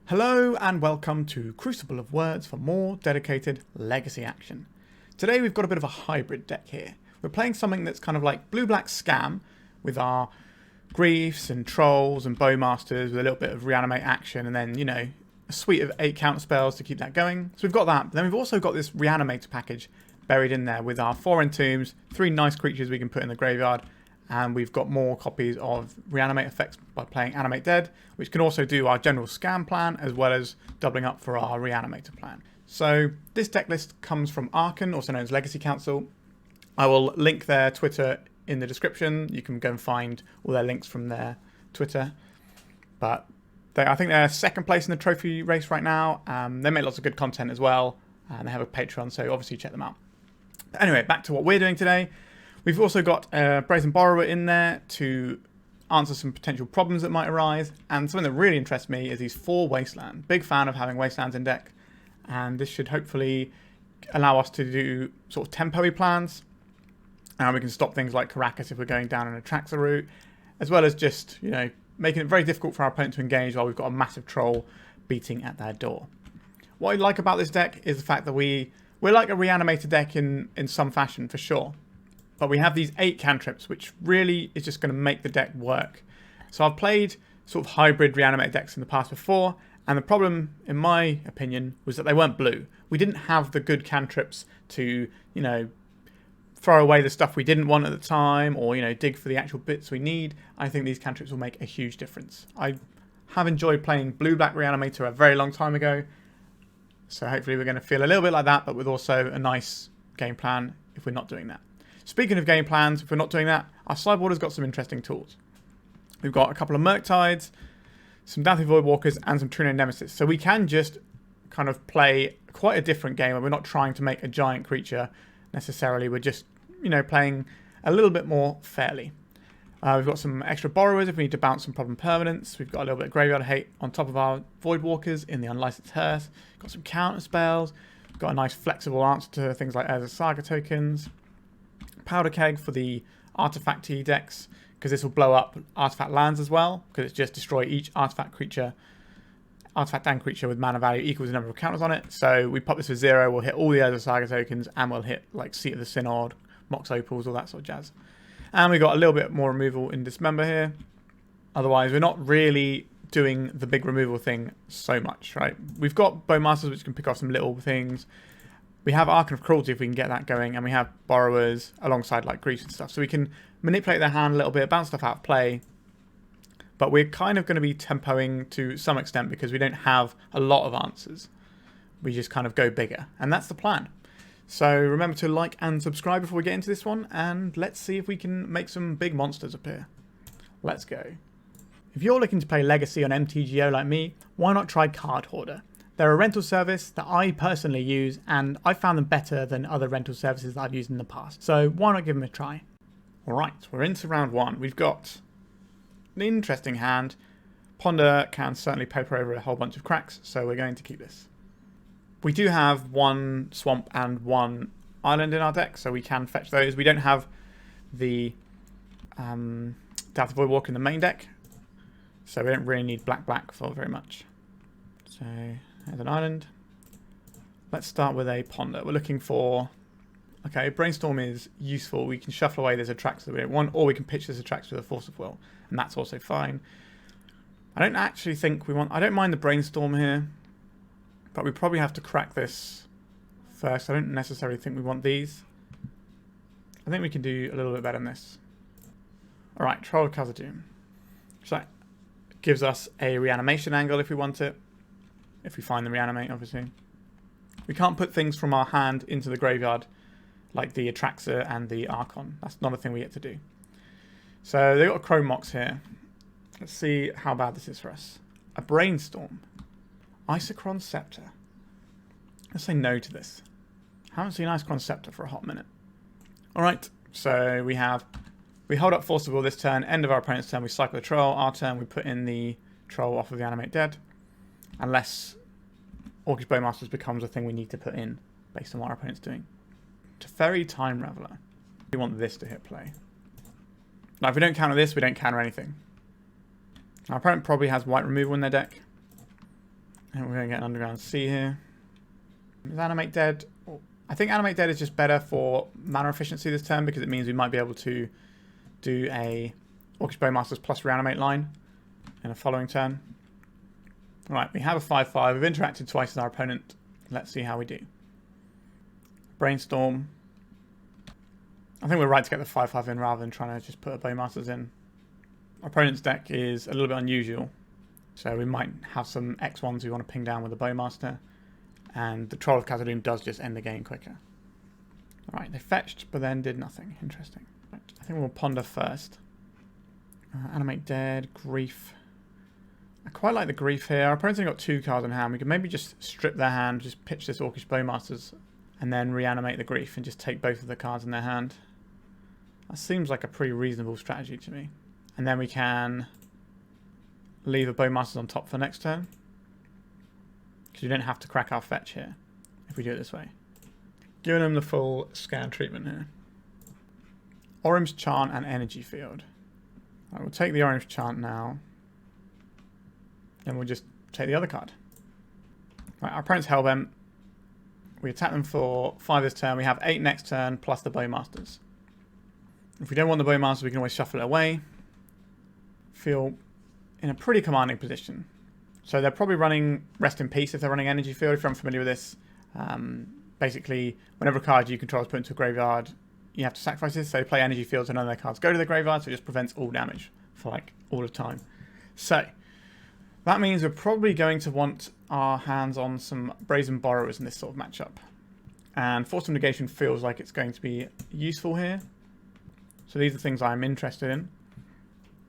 Hello and welcome to Crucible of Words for more dedicated legacy action. Today we've got a bit of a hybrid deck here. We're playing something that's kind of like blue-black scam with our griefs and trolls and bowmasters with a little bit of reanimate action and then, you know, a suite of 8 counter spells to keep that going. So we've got that, but then we've also got this reanimator package buried in there with our 4 entombs, 3 nice creatures we can put in the graveyard, and we've got more copies of reanimate effects by playing Animate Dead, which can also do our general scam plan as well as doubling up for our reanimator plan. So this deck list comes from Archon, also known as Legacy Council. I will link their Twitter in the description. You can go and find all their links from their Twitter. But I think they're second place in the trophy race right now. They make lots of good content as well, and they have a Patreon, so obviously check them out. But anyway, back to what we're doing today. We've also got a Brazen Borrower in there to answer some potential problems that might arise. And something that really interests me is these 4 Wasteland. Big fan of having Wastelands in deck. And this should hopefully allow us to do sort of tempo-y plans. And we can stop things like Caracas if we're going down an Atraxa route. As well as just, you know, making it very difficult for our opponent to engage while we've got a massive troll beating at their door. What I like about this deck is the fact that we're like a reanimator deck in some fashion, for sure. But we have these 8 cantrips, which really is just going to make the deck work. So I've played sort of hybrid reanimate decks in the past before, and the problem, in my opinion, was that they weren't blue. We didn't have the good cantrips to, you know, throw away the stuff we didn't want at the time, or, you know, dig for the actual bits we need. I think these cantrips will make a huge difference. I have enjoyed playing blue-black reanimator a very long time ago, so hopefully we're going to feel a little bit like that, but with also a nice game plan if we're not doing that. Speaking of game plans, if we're not doing that, our sideboard has got some interesting tools. We've got a couple of Murktides, some Dauthi Voidwalkers, and some True-Name Nemesis. So we can just kind of play quite a different game where we're not trying to make a giant creature necessarily. We're just, you know, playing a little bit more fairly. We've got some extra borrowers if we need to bounce some problem permanents. We've got a little bit of graveyard hate on top of our Voidwalkers in the unlicensed hearse. Got some counter spells. We've got a nice flexible answer to things like Urza Saga tokens. Powder Keg for the artifact-y decks, because this will blow up artifact lands as well, because it's just destroy each artifact and creature with mana value equals the number of counters on it. So we pop this for 0, we'll hit all the Urza Saga tokens, and we'll hit like Seat of the Synod, Mox Opals, all that sort of jazz. And we got a little bit more removal in Dismember here. Otherwise, we're not really doing the big removal thing so much, right? We've got Bowmasters, which can pick off some little things. We have Archon of Cruelty if we can get that going, and we have Borrowers alongside like Griefs and stuff. So we can manipulate their hand a little bit, bounce stuff out of play. But we're kind of going to be tempoing to some extent because we don't have a lot of answers. We just kind of go bigger, and that's the plan. So remember to like and subscribe before we get into this one, and let's see if we can make some big monsters appear. Let's go. If you're looking to play Legacy on MTGO like me, why not try Card Hoarder? They're a rental service that I personally use, and I found them better than other rental services that I've used in the past. So why not give them a try? Alright, we're into round 1. We've got an interesting hand. Ponder can certainly paper over a whole bunch of cracks, so we're going to keep this. We do have 1 swamp and 1 island in our deck, so we can fetch those. We don't have the Dauthi Voidwalker in the main deck, so we don't really need black for very much. So there's an island. Let's start with a ponder. We're looking for... Okay, Brainstorm is useful. We can shuffle away this Atraxa that we don't want, or we can pitch this Atraxa with a Force of Will, and that's also fine. I don't actually think we want... I don't mind the Brainstorm here, but we probably have to crack this first. I don't necessarily think we want these. I think we can do a little bit better than this. Alright, Troll of Khazad-dum. So that gives us a reanimation angle if we want it. If we find the reanimate, obviously. We can't put things from our hand into the graveyard like the Atraxa and the Archon. That's not a thing we get to do. So they've got a Chrome Mox here. Let's see how bad this is for us. A Brainstorm. Isochron Scepter. Let's say no to this. Haven't seen Isochron Scepter for a hot minute. Alright, so we hold up Force of Will this turn. End of our opponent's turn, we cycle the Troll. Our turn, we put in the Troll off of the Animate Dead. Unless Orcish Bowmasters becomes a thing we need to put in based on what our opponent's doing. Teferi Time Raveler. We want this to hit play. Now, if we don't counter this, we don't counter anything. Our opponent probably has white removal in their deck. And we're going to get an Underground Sea here. Is Animate Dead? I think Animate Dead is just better for mana efficiency this turn because it means we might be able to do a Orcish Bowmasters plus Reanimate line in a following turn. Alright, we have a 5-5. We've interacted twice with our opponent. Let's see how we do. Brainstorm. I think we're right to get the 5-5 in rather than trying to just put a Bowmasters in. Our opponent's deck is a little bit unusual. So we might have some X1s we want to ping down with a Bowmaster. And the Troll of Khazad-dum does just end the game quicker. Alright, they fetched, but then did nothing. Interesting. Right, I think we'll ponder first. Animate Dead, Grief. I quite like the Grief here. Our opponent's only got 2 cards in hand. We could maybe just strip their hand, just pitch this Orcish Bowmasters, and then reanimate the Grief and just take both of the cards in their hand. That seems like a pretty reasonable strategy to me. And then we can leave a Bowmasters on top for next turn. Because you don't have to crack our fetch here if we do it this way. Giving them the full scan treatment here. Orange Chant and Energy Field. Right, we'll take the Orange Chant now. And we'll just take the other card. Right, our opponent's Hellbent. We attack them for 5 this turn. We have 8 next turn plus the Bowmasters. If we don't want the Bowmasters, we can always shuffle it away. Feel in a pretty commanding position. So they're probably running Rest in Peace if they're running Energy Field, if you're unfamiliar with this. Basically, whenever a card you control is put into a graveyard, you have to sacrifice this. So they play Energy Field so none of their cards go to the graveyard, so it just prevents all damage for like all the time. So that means we're probably going to want our hands on some Brazen Borrowers in this sort of matchup. And Force of Negation feels like it's going to be useful here. So these are things I'm interested in.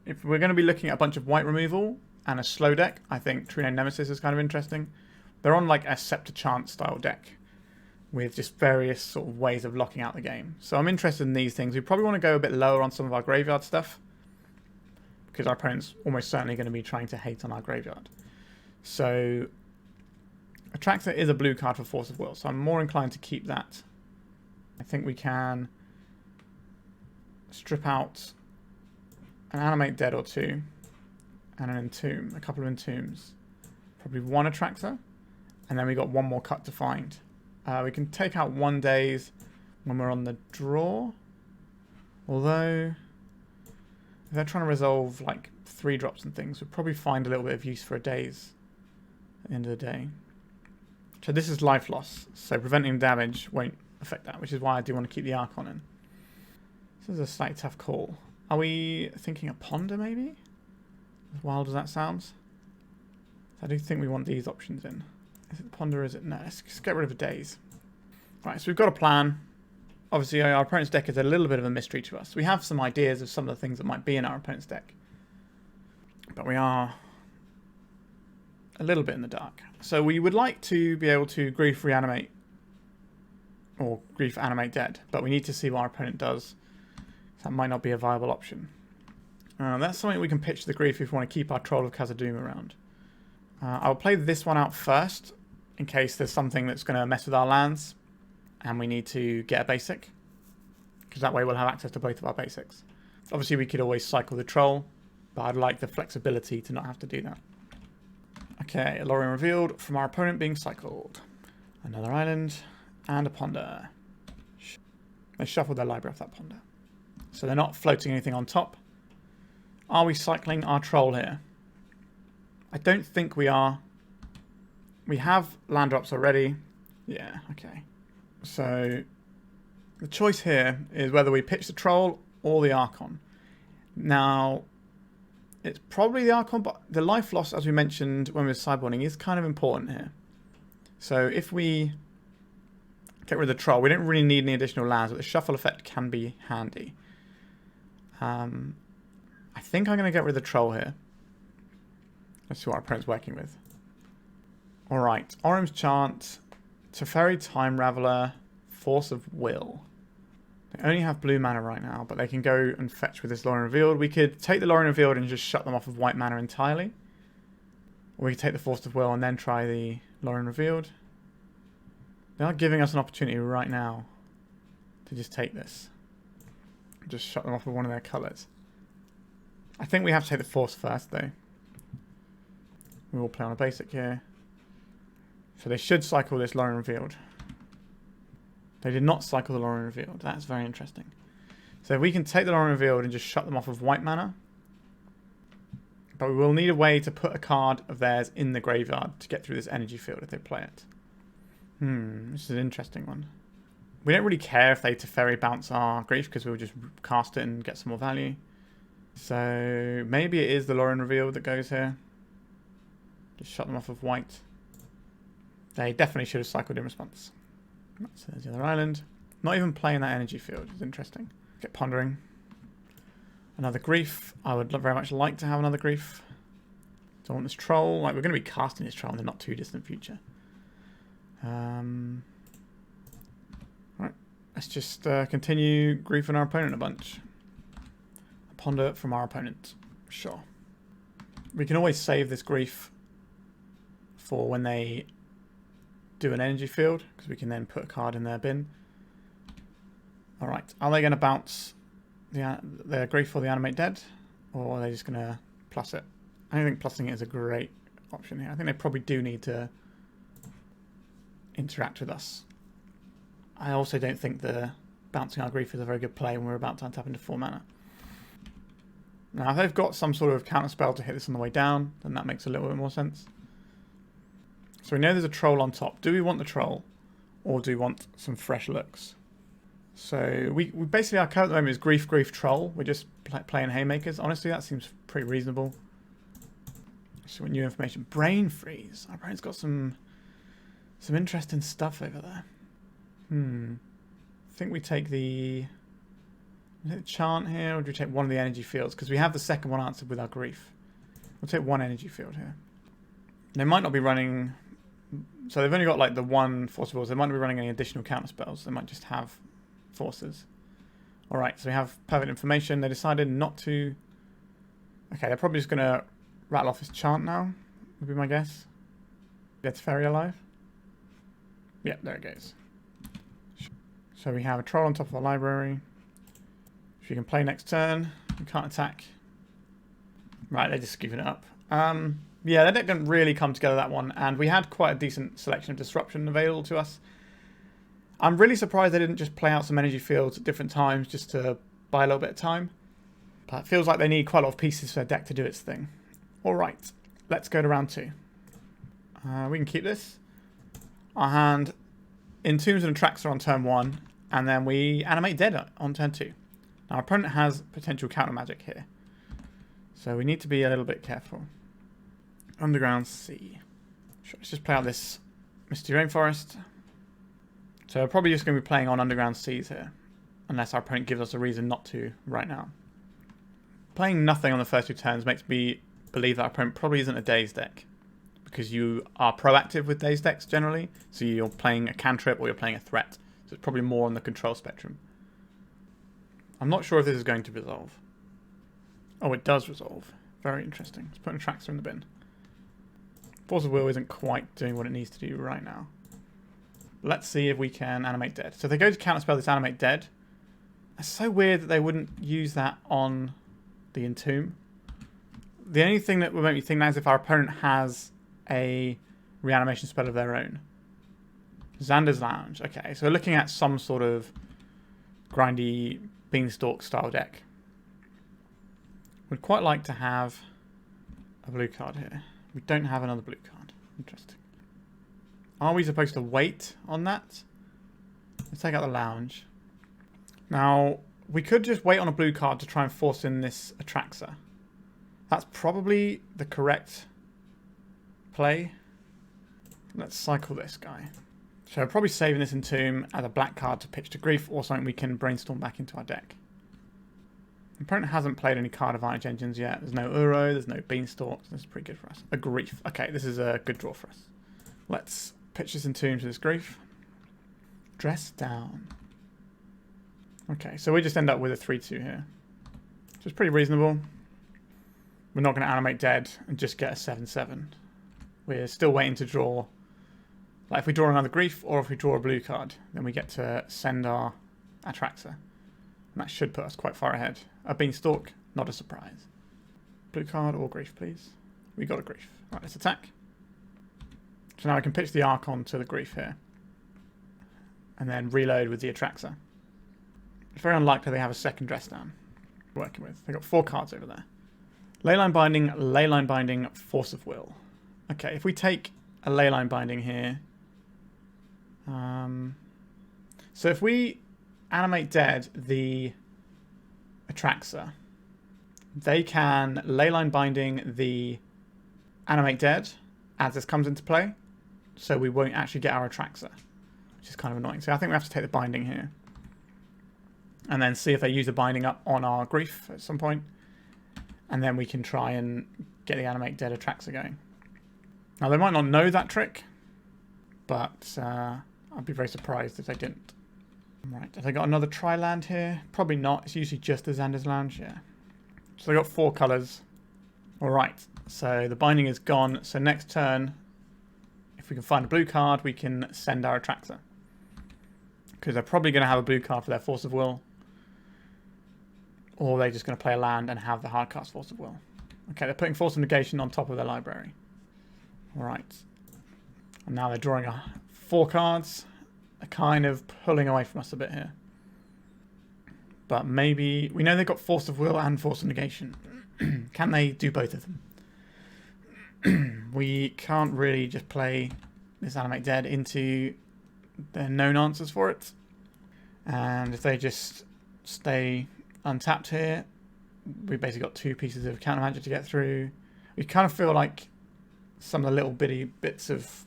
If we're going to be looking at a bunch of white removal and a slow deck, I think True-Name Nemesis is kind of interesting. They're on like a Scepter Chant style deck with just various sort of ways of locking out the game. So I'm interested in these things. We probably want to go a bit lower on some of our graveyard stuff because our opponent's almost certainly going to be trying to hate on our graveyard. So Atraxa is a blue card for Force of Will, so I'm more inclined to keep that. I think we can strip out an Animate Dead or 2 and an Entomb, a couple of Entombs. Probably 1 Atraxa, and then we got 1 more cut to find. We can take out 1 Daze when we're on the draw, although if they're trying to resolve like 3 drops and things, we'll probably find a little bit of use for a Daze at the end of the day. So this is life loss, so preventing damage won't affect that, which is why I do want to keep the Archon in. This is a slightly tough call. Are we thinking a Ponder maybe? As wild as that sounds. I do think we want these options in. Is it Ponder or is it... No, let's just get rid of a Daze. Right, so we've got a plan. Obviously our opponent's deck is a little bit of a mystery to us. We have some ideas of some of the things that might be in our opponent's deck. But we are a little bit in the dark. So we would like to be able to Grief Reanimate or Grief Animate Dead, but we need to see what our opponent does. That might not be a viable option. That's something we can pitch to the Grief if we want to keep our Troll of Khazad-dum around. I'll play this one out first, in case there's something that's going to mess with our lands, and we need to get a basic, because that way we'll have access to both of our basics. Obviously we could always cycle the Troll, but I'd like the flexibility to not have to do that. Okay, Lorien revealed from our opponent being cycled. Another island, and a Ponder. They shuffled their library off that Ponder. So they're not floating anything on top. Are we cycling our Troll here? I don't think we are. We have land drops already. Yeah, okay. So the choice here is whether we pitch the Troll or the Archon. Now, it's probably the Archon, but the life loss, as we mentioned when we were sideboarding, is kind of important here. So if we get rid of the Troll, we don't really need any additional lands, but the shuffle effect can be handy. I think I'm going to get rid of the Troll here. Let's see what our opponent's working with. Alright, Orange Chant, Teferi Time Raveler, Force of Will. They only have blue mana right now, but they can go and fetch with this Lorien Revealed. We could take the Lorien Revealed and just shut them off of white mana entirely. Or we could take the Force of Will and then try the Lorien Revealed. They are giving us an opportunity right now to just take this. Just shut them off with one of their colours. I think we have to take the Force first, though. We will play on a basic here. So they should cycle this Lorien Revealed. They did not cycle the Lorien Revealed. That's very interesting. So we can take the Lorien Revealed and just shut them off with white mana. But we will need a way to put a card of theirs in the graveyard to get through this energy field if they play it. This is an interesting one. We don't really care if they Teferi bounce our Grief because we'll just cast it and get some more value. So maybe it is the Lorien Revealed that goes here. Just shut them off with white. They definitely should have cycled in response. So there's the other island. Not even playing that energy field is interesting. Get pondering. Another Grief. I would very much like to have another Grief. Don't want this Troll. Like, we're going to be casting this Troll in the not too distant future. Right. Let's just continue griefing our opponent a bunch. Ponder from our opponent. Sure. We can always save this Grief for when they do an energy field, because we can then put a card in their bin. Alright, are they going to bounce the Grief for the Animate Dead, or are they just going to plus it? I don't think plussing it is a great option here. I think they probably do need to interact with us. I also don't think the bouncing our Grief is a very good play when we're about to untap into 4 mana. Now, if they've got some sort of counter spell to hit this on the way down, then that makes a little bit more sense. So we know there's a Troll on top. Do we want the Troll, or do we want some fresh looks? So we basically, our code at the moment is Grief, Grief, Troll. We're just playing Haymakers. Honestly, that seems pretty reasonable. So new information. Brain Freeze. Our brain's got some interesting stuff over there. I think we take the Chant here, or do we take one of the energy fields? Because we have the second one answered with our Grief. We'll take one energy field here. They might not be running... So they've only got like the one Force of Will. They might not be running any additional counter spells. They might just have forces. Alright, so we have perfect information. They decided not to... Okay, they're probably just going to rattle off his Chant now, would be my guess. Gets Fairy alive. Yep, there it goes. So we have a Troll on top of our library. If you can play next turn, you can't attack. Right, they're just giving it up. Yeah, that deck didn't really come together, that one, and we had quite a decent selection of disruption available to us. I'm really surprised they didn't just play out some energy fields at different times just to buy a little bit of time. But it feels like they need quite a lot of pieces for their deck to do its thing. Alright, let's go to round 2. We can keep this. Our hand Entombs and Atraxa on turn 1, and then we Animate Dead on turn 2. Now our opponent has potential counter magic here, so we need to be a little bit careful. Underground Sea. Sure, let's just play out this Misty Rainforest. So we're probably just going to be playing on Underground Seas here, unless our opponent gives us a reason not to right now. Playing nothing on the first 2 turns makes me believe that our opponent probably isn't a Daze deck, because you are proactive with Daze decks generally, so you're playing a cantrip or you're playing a threat, so it's probably more on the control spectrum. I'm not sure if this is going to resolve. Oh, it does resolve. Very interesting. Let's put an Atraxa in the bin. Force of Will isn't quite doing what it needs to do right now. Let's see if we can Animate Dead. So if they go to counterspell this Animate Dead. It's so weird that they wouldn't use that on the Entomb. The only thing that would make me think that is if our opponent has a reanimation spell of their own. Xander's Lounge. Okay, so we're looking at some sort of grindy Beanstalk style deck. Would quite like to have a blue card here. We don't have another blue card. Interesting. Are we supposed to wait on that? Let's take out the Lounge. Now, we could just wait on a blue card to try and force in this Atraxa. That's probably the correct play. Let's cycle this guy. So we're probably saving this Entomb as a black card to pitch to Grief, or something we can Brainstorm back into our deck. The opponent hasn't played any card advantage engines yet. There's no Uro, there's no Beanstalk. This is pretty good for us. A Grief. Okay, this is a good draw for us. Let's pitch this Entomb to this Grief. Dress down. Okay, so we just end up with a 3-2 here. Which is pretty reasonable. We're not going to Animate Dead and just get a 7-7. We're still waiting to draw. Like if we draw another Grief, or if we draw a blue card, then we get to send our Atraxa. And that should put us quite far ahead. A Beanstalk, not a surprise. Blue card or Grief, please. We got a Grief. Right, let's attack. So now I can pitch the Archon to the Grief here. And then reload with the Atraxa. It's very unlikely they have a second dress down. Working with. They've got 4 cards over there. Leyline Binding, Force of Will. Okay, if we take a Leyline Binding here. So if we Animate Dead the Atraxa, they can Leyline Binding the Animate Dead as this comes into play. So we won't actually get our Atraxa, which is kind of annoying. So I think we have to take the Binding here. And then see if they use the Binding up on our Grief at some point. And then we can try and get the Animate Dead Atraxa going. Now they might not know that trick, but I'd be very surprised if they didn't. Right, have they got another tri-land here? Probably not. It's usually just the Xander's Lounge, yeah. So they got 4 colours. Alright, so the Binding is gone. So next turn, if we can find a blue card, we can send our Atraxa. Because they're probably going to have a blue card for their Force of Will. Or they're just going to play a land and have the hard cast Force of Will. Okay, they're putting Force of Negation on top of their library. Alright. And now they're drawing 4 cards. They're kind of pulling away from us a bit here. But maybe... We know they've got Force of Will and Force of Negation. Can they do both of them? We can't really just play this Animate Dead into their known answers for it. And if they just stay untapped here, we've basically got 2 pieces of counter magic to get through. We kind of feel like some of the little bitty bits of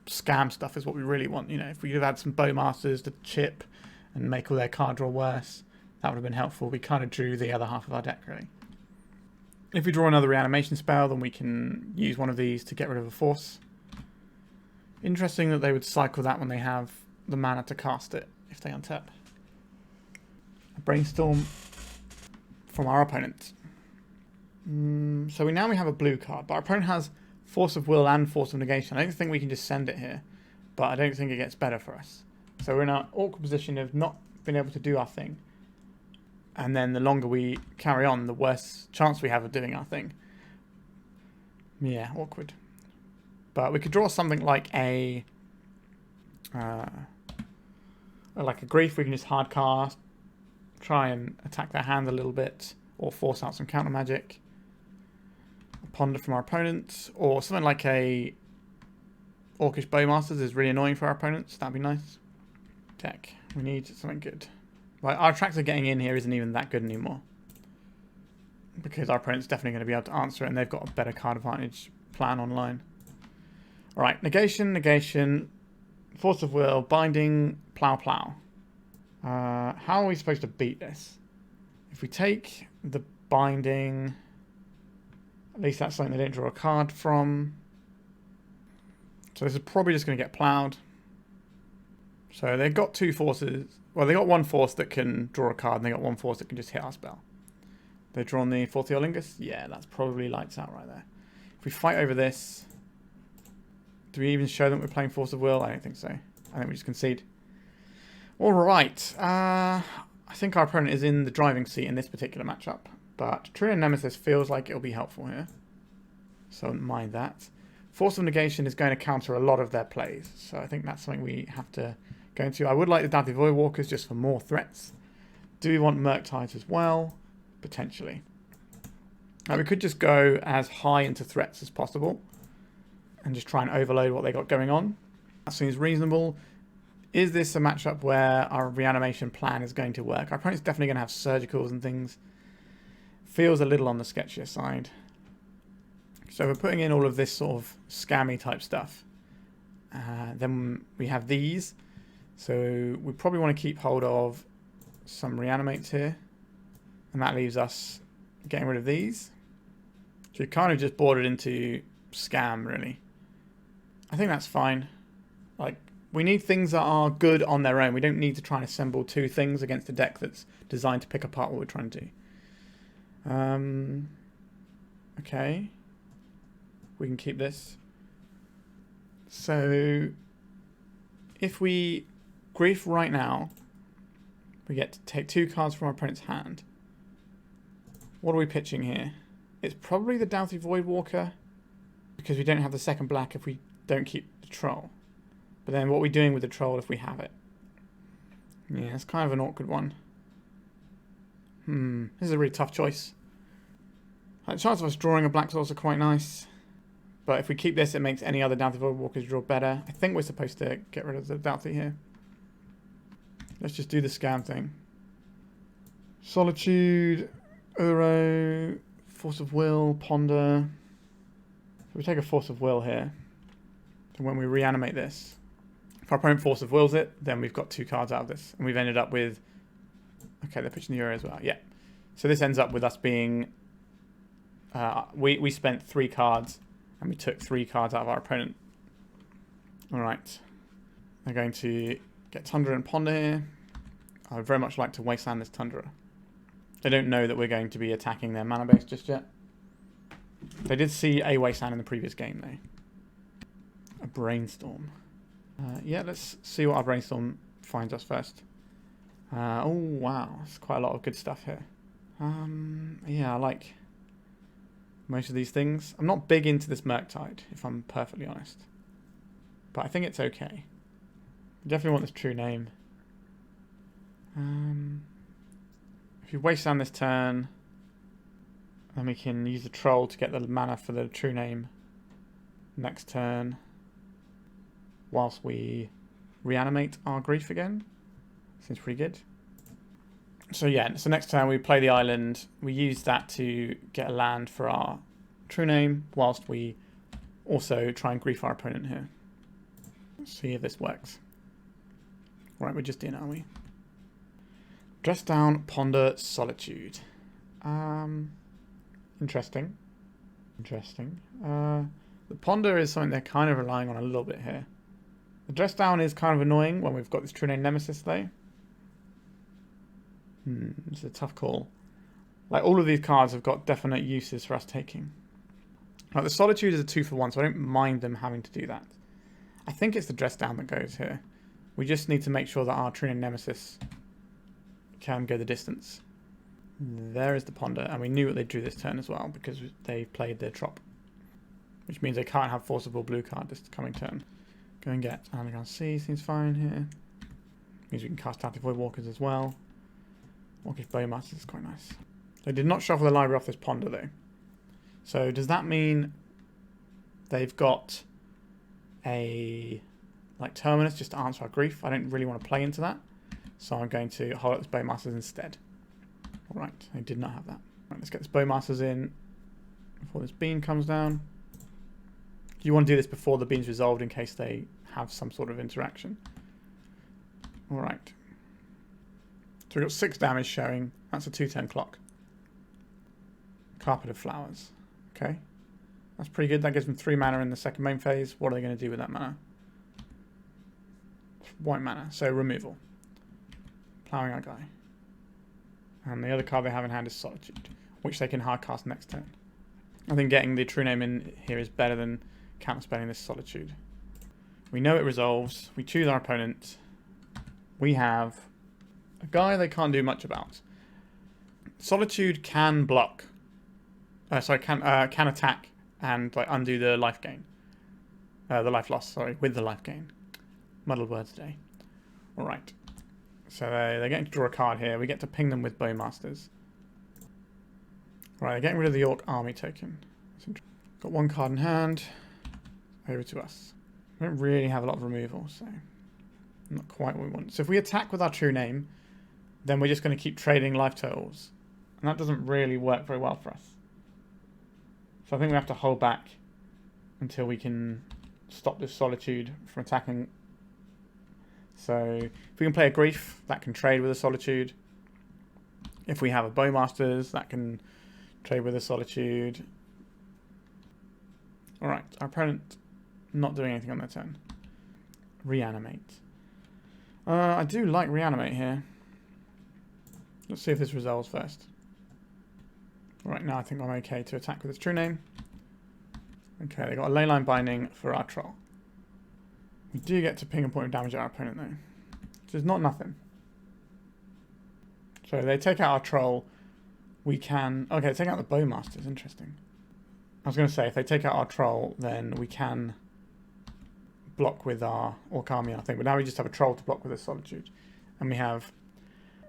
scam stuff is what we really want. You know, if we could have had some Bowmasters to chip and make all their card draw worse, that would have been helpful. We kind of drew the other half of our deck, really. If we draw another reanimation spell, then we can use one of these to get rid of a force. Interesting that they would cycle that when they have the mana to cast it, if they untap. A Brainstorm from our opponent. So we have a blue card, but our opponent has Force of Will and Force of Negation. I don't think we can just send it here, but I don't think it gets better for us. So we're in an awkward position of not being able to do our thing. And then the longer we carry on, the worse chance we have of doing our thing. Yeah, awkward. But we could draw something like a Grief. We can just hard cast, try and attack their hand a little bit, or force out some counter magic. Ponder from our opponents, or something like a Orcish Bowmasters is really annoying for our opponents. That'd be nice. Deck. We need something good. Right, our Atraxa getting in here isn't even that good anymore, because our opponent's definitely going to be able to answer it, and they've got a better card advantage plan online. Alright, negation, Force of Will, Binding, Plow. How are we supposed to beat this? If we take the Binding, at least that's something they didn't draw a card from. So this is probably just going to get plowed. So they've got 2 forces. Well, they got 1 force that can draw a card, and they got 1 force that can just hit our spell. They've drawn the Fortheolingus. Yeah, that's probably lights out right there. If we fight over this, do we even show them we're playing Force of Will? I don't think so. I think we just concede. All right. I think our opponent is in the driving seat in this particular matchup, but True-Name Nemesis feels like it'll be helpful here. So don't mind that. Force of Negation is going to counter a lot of their plays, so I think that's something we have to go into. I would like the Dauthi Voidwalkers just for more threats. Do we want Murktides as well? Potentially. Now we could just go as high into threats as possible and just try and overload what they got going on. That seems reasonable. Is this a matchup where our reanimation plan is going to work? Our opponent's definitely going to have surgicals and things. Feels a little on the sketchier side. So we're putting in all of this sort of scammy type stuff. Then we have these. So we probably want to keep hold of some reanimates here. And that leaves us getting rid of these. So we kind of just boarded into scam, really. I think that's fine. Like, we need things that are good on their own. We don't need to try and assemble 2 things against a deck that's designed to pick apart what we're trying to do. Okay. We can keep this. So, if we Grief right now, we get to take 2 cards from our opponent's hand. What are we pitching here? It's probably the Dauthi Voidwalker, because we don't have the second black if we don't keep the troll. But then what are we doing with the troll if we have it? Yeah, it's kind of an awkward one. This is a really tough choice. The chance of us drawing a black's also quite nice. But if we keep this, it makes any other Dauthi Voidwalkers draw better. I think we're supposed to get rid of the Dauthi here. Let's just do the scam thing. Solitude, Uro, Force of Will, Ponder. So we take a Force of Will here. And when we reanimate this, if our opponent Force of Wills it, then we've got 2 cards out of this. And we've ended up with... Okay, they're pitching the Uro as well. Yeah. So this ends up with us being... we spent 3 cards, and we took 3 cards out of our opponent. Alright. They're going to get Tundra and Ponder here. I would very much like to Wasteland this Tundra. They don't know that we're going to be attacking their mana base just yet. They did see a Wasteland in the previous game, though. A Brainstorm. Yeah, let's see what our Brainstorm finds us first. Oh, wow. There's quite a lot of good stuff here. Yeah, I like most of these things. I'm not big into this Murktide, if I'm perfectly honest. But I think it's okay. Definitely want this True-Name. If you Wasteland this turn, then we can use the Troll to get the mana for the True-Name next turn, whilst we reanimate our Grief again. Seems pretty good. So yeah, so next turn we play the island. We use that to get a land for our True-Name, whilst we also try and Grief our opponent here. Let's see if this works. Right, we're just in, aren't we? Dress down, Ponder, Solitude. Interesting. Interesting. The Ponder is something they're kind of relying on a little bit here. The Dress down is kind of annoying when we've got this True-Name Nemesis, though. It's a tough call. Like, all of these cards have got definite uses for us taking. Like, the Solitude is a 2-for-1, so I don't mind them having to do that. I think it's the Dress down that goes here. We just need to make sure that our True-Name Nemesis can go the distance. There is the Ponder, and we knew what they drew this turn as well, because they played their Trop. Which means they can't have Force of Will blue card this coming turn. Go and get Underground Sea, seems fine here. Means we can cast Dauthi Voidwalkers as well. Orcish Bowmasters is quite nice. They did not shuffle the library off this Ponder though. So does that mean they've got a Terminus just to answer our Grief? I don't really want to play into that. So I'm going to hold up this Bowmasters instead. Alright, I did not have that. Right, let's get this Bowmasters in before this bean comes down. You want to do this before the bean's resolved in case they have some sort of interaction. Alright. So we've got 6 damage showing. That's a 2/10 clock. Carpet of Flowers. Okay. That's pretty good. That gives them 3 mana in the second main phase. What are they going to do with that mana? White mana. So removal. Plowing our guy. And the other card they have in hand is Solitude, which they can hard cast next turn. I think getting the True-Name in here is better than counterspelling this Solitude. We know it resolves. We choose our opponent. We have a guy they can't do much about. Solitude can block. Can attack and undo the life gain. The life loss, sorry, with the life gain. Muddled words today. Alright. So they're getting to draw a card here. We get to ping them with Bowmasters. Right, they're getting rid of the Orc army token. Got 1 card in hand. Over to us. We don't really have a lot of removal, so not quite what we want. So if we attack with our True-Name, then we're just going to keep trading life totals. And that doesn't really work very well for us. So I think we have to hold back until we can stop this Solitude from attacking. So if we can play a Grief, that can trade with a Solitude. If we have a Bowmasters, that can trade with a Solitude. Alright, our opponent not doing anything on their turn. Reanimate. I do like Reanimate here. Let's see if this resolves first. Alright, now I think I'm okay to attack with its True-Name. Okay, they got a Leyline Binding for our Troll. We do get to ping a point of damage at our opponent though. Which is not nothing. So they take out our Troll. we can... Okay, take out the Bowmasters. Interesting. I was going to say, if they take out our Troll, then we can block with our Orc Army, I think. But now we just have a Troll to block with a Solitude. And we have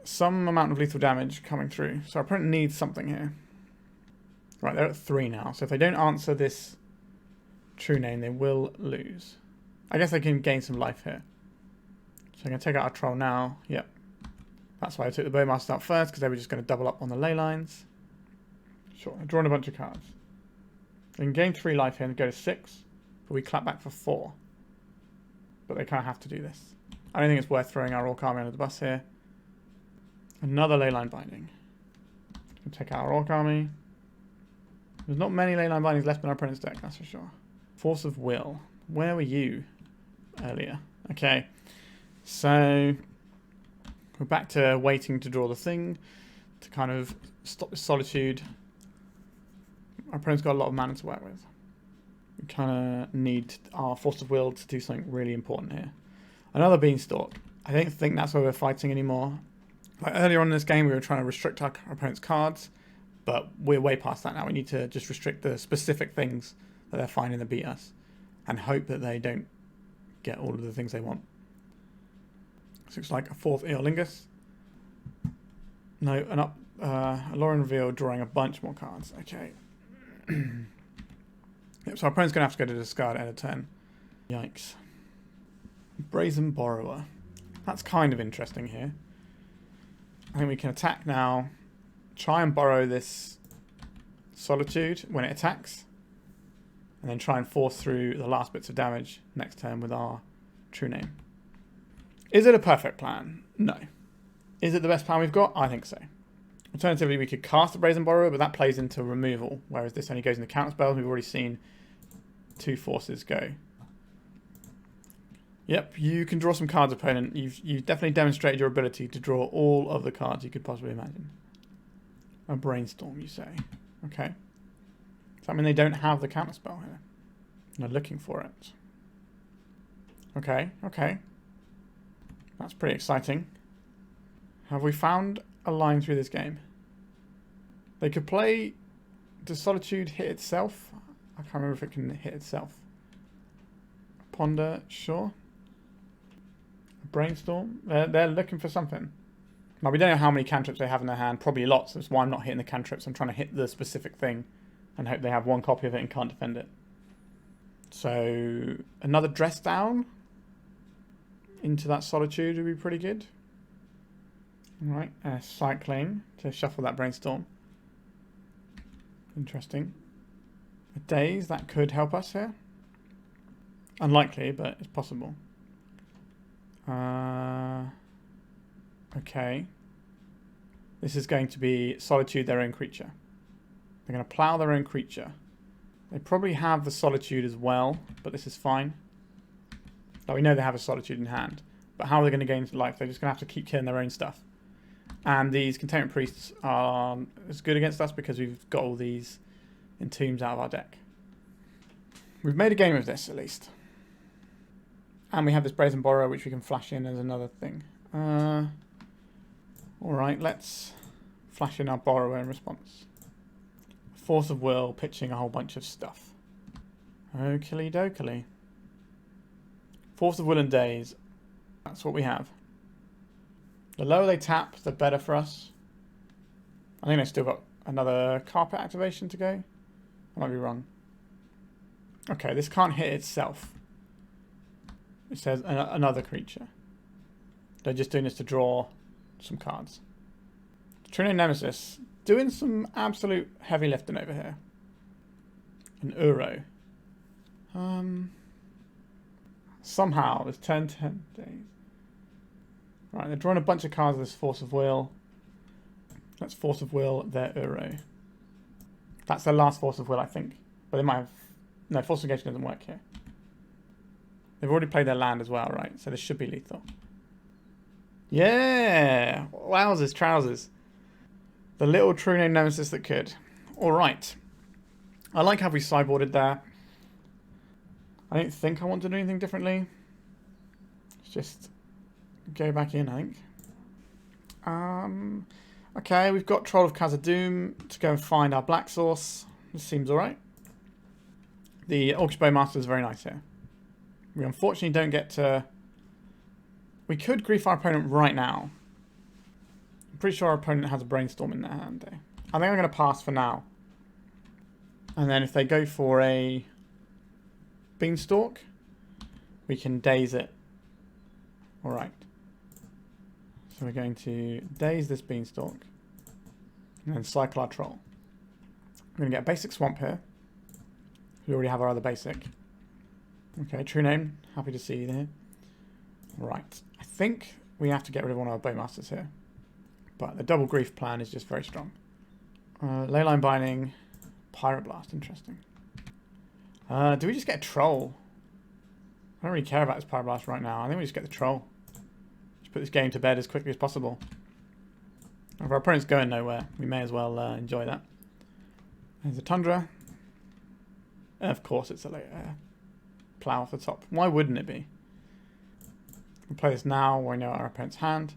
some amount of lethal damage coming through. So our opponent needs something here. Right, they're at 3 now. So if they don't answer this True-Name, they will lose. I guess they can gain some life here. So I'm going to take out our Troll now. Yep. That's why I took the Bowmasters out first, because they were just going to double up on the ley lines. Sure, I've drawn a bunch of cards. They can gain 3 life here and go to 6, but we clap back for 4. But they kind of have to do this. I don't think it's worth throwing our Orc Army under the bus here. Another Leyline Binding. We'll take out our Orc Army. There's not many Leyline Bindings left in our opponent's deck, that's for sure. Force of Will. Where were you earlier? Okay, so we're back to waiting to draw the thing to kind of stop the Solitude. Our opponent's got a lot of mana to work with. We kind of need our Force of Will to do something really important here. Another Beanstalk. I don't think that's where we're fighting anymore. Like earlier on in this game, we were trying to restrict our opponent's cards, but we're way past that now. We need to just restrict the specific things that they're finding to beat us and hope that they don't get all of the things they want. This looks like a 4th Eolingus. No, a Lauren Reveal drawing a bunch more cards. Okay. Yep, so our opponent's going to have to go to discard end of turn. Yikes. Brazen Borrower. That's kind of interesting here. I think we can attack now. Try and borrow this Solitude when it attacks. And then try and force through the last bits of damage next turn with our True-Name. Is it a perfect plan? No. Is it the best plan we've got? I think so. Alternatively, we could cast the Brazen Borrower, but that plays into removal, whereas this only goes into counter spells. We've already seen 2 forces go. Yep, you can draw some cards, opponent. You've definitely demonstrated your ability to draw all of the cards you could possibly imagine. A Brainstorm, you say. Okay. Does that mean they don't have the counter spell here? They're looking for it. Okay, okay. That's pretty exciting. Have we found a line through this game? They could play... Does Solitude hit itself? I can't remember if it can hit itself. Ponder, sure. Brainstorm. They're looking for something. Now, we don't know how many cantrips they have in their hand. Probably lots. That's why I'm not hitting the cantrips. I'm trying to hit the specific thing and hope they have 1 copy of it and can't defend it. So, another Dress Down into that Solitude would be pretty good. Alright, Cycling to shuffle that Brainstorm. Interesting. A Daze, that could help us here. Unlikely, but it's possible. Okay. This is going to be Solitude, their own creature. They're going to plow their own creature. They probably have the Solitude as well, but this is fine. But we know they have a Solitude in hand. But how are they going to gain life? They're just going to have to keep killing their own stuff. And these Containment Priests are as good against us because we've got all these Entombs out of our deck. We've made a game of this, at least. And we have this Brazen Borrower, which we can flash in as another thing. Alright, let's flash in our Borrower in response. Force of Will, pitching a whole bunch of stuff. Oakley dokley. Force of Will and Daze. That's what we have. The lower they tap, the better for us. I think they've still got another Carpet activation to go. I might be wrong. Okay, this can't hit itself. It says another creature. They're just doing this to draw some cards. True-Name Nemesis. Doing some absolute heavy lifting over here. An Uro. Somehow, it's turn 10 days. Right, they're drawing a bunch of cards with this Force of Will. Let's Force of Will their Uro. That's their last Force of Will, I think. But they might have... No, Force of Negation doesn't work here. They've already played their land as well, right? So this should be lethal. Yeah! Wowzers, trousers. The little True-Name Nemesis that could. Alright. I like how we sideboarded there. I don't think I want to do anything differently. Let's just go back in, I think. Okay, we've got Troll of Khazad-dum to go and find our black source. This seems alright. The Orcish Bowmasters is very nice here. We unfortunately don't get to... We could grief our opponent right now. I'm pretty sure our opponent has a Brainstorm in their hand. I think I'm going to pass for now. And then if they go for a Beanstalk, we can Daze it. Alright. So we're going to Daze this Beanstalk. And then cycle our Troll. We're going to get a basic Swamp here. We already have our other basic. Okay, True-Name. Happy to see you there. Right. I think we have to get rid of one of our Bowmasters here. But the double grief plan is just very strong. Leyline Binding. Pyroblast. Interesting. Do we just get a Troll? I don't really care about this Pyroblast right now. I think we just get the Troll. Just put this game to bed as quickly as possible. If our opponent's going nowhere, we may as well enjoy that. There's a Tundra. And of course it's a plow off the top. Why wouldn't it be? We'll play this now when we know our opponent's hand.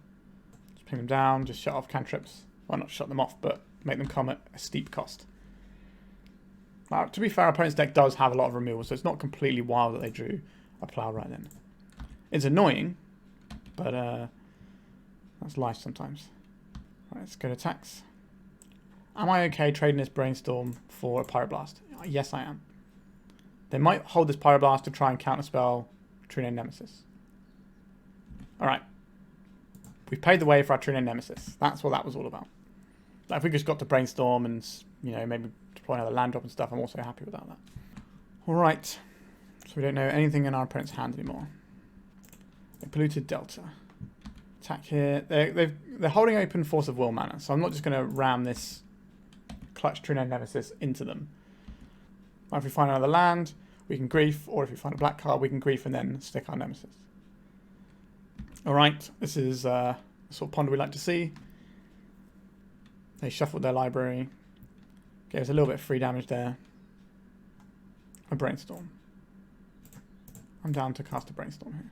Just ping them down, just shut off cantrips. Well, not shut them off, but make them come at a steep cost. Now, to be fair, our opponent's deck does have a lot of removal, so it's not completely wild that they drew a plow right then. It's annoying, but that's life sometimes. Right, let's go to attacks. Am I okay trading this Brainstorm for a Pyroblast? Yes, I am. They might hold this Pyroblast to try and counterspell True-Name Nemesis. Alright. We've paid the way for our True-Name Nemesis. That's what that was all about. Like, if we just got to Brainstorm and, you know, maybe deploy another land drop and stuff, I'm also happy without that. Alright. So we don't know anything in our opponent's hand anymore. A Polluted Delta. Attack here. They're holding open Force of Will mana, so I'm not just going to ram this clutch True-Name Nemesis into them. If we find another land, we can grief, or if we find a black card, we can grief and then stick our Nemesis. Alright, this is the sort of ponder we like to see. They shuffled their library. Gave us a little bit of free damage there. A Brainstorm. I'm down to cast a Brainstorm here.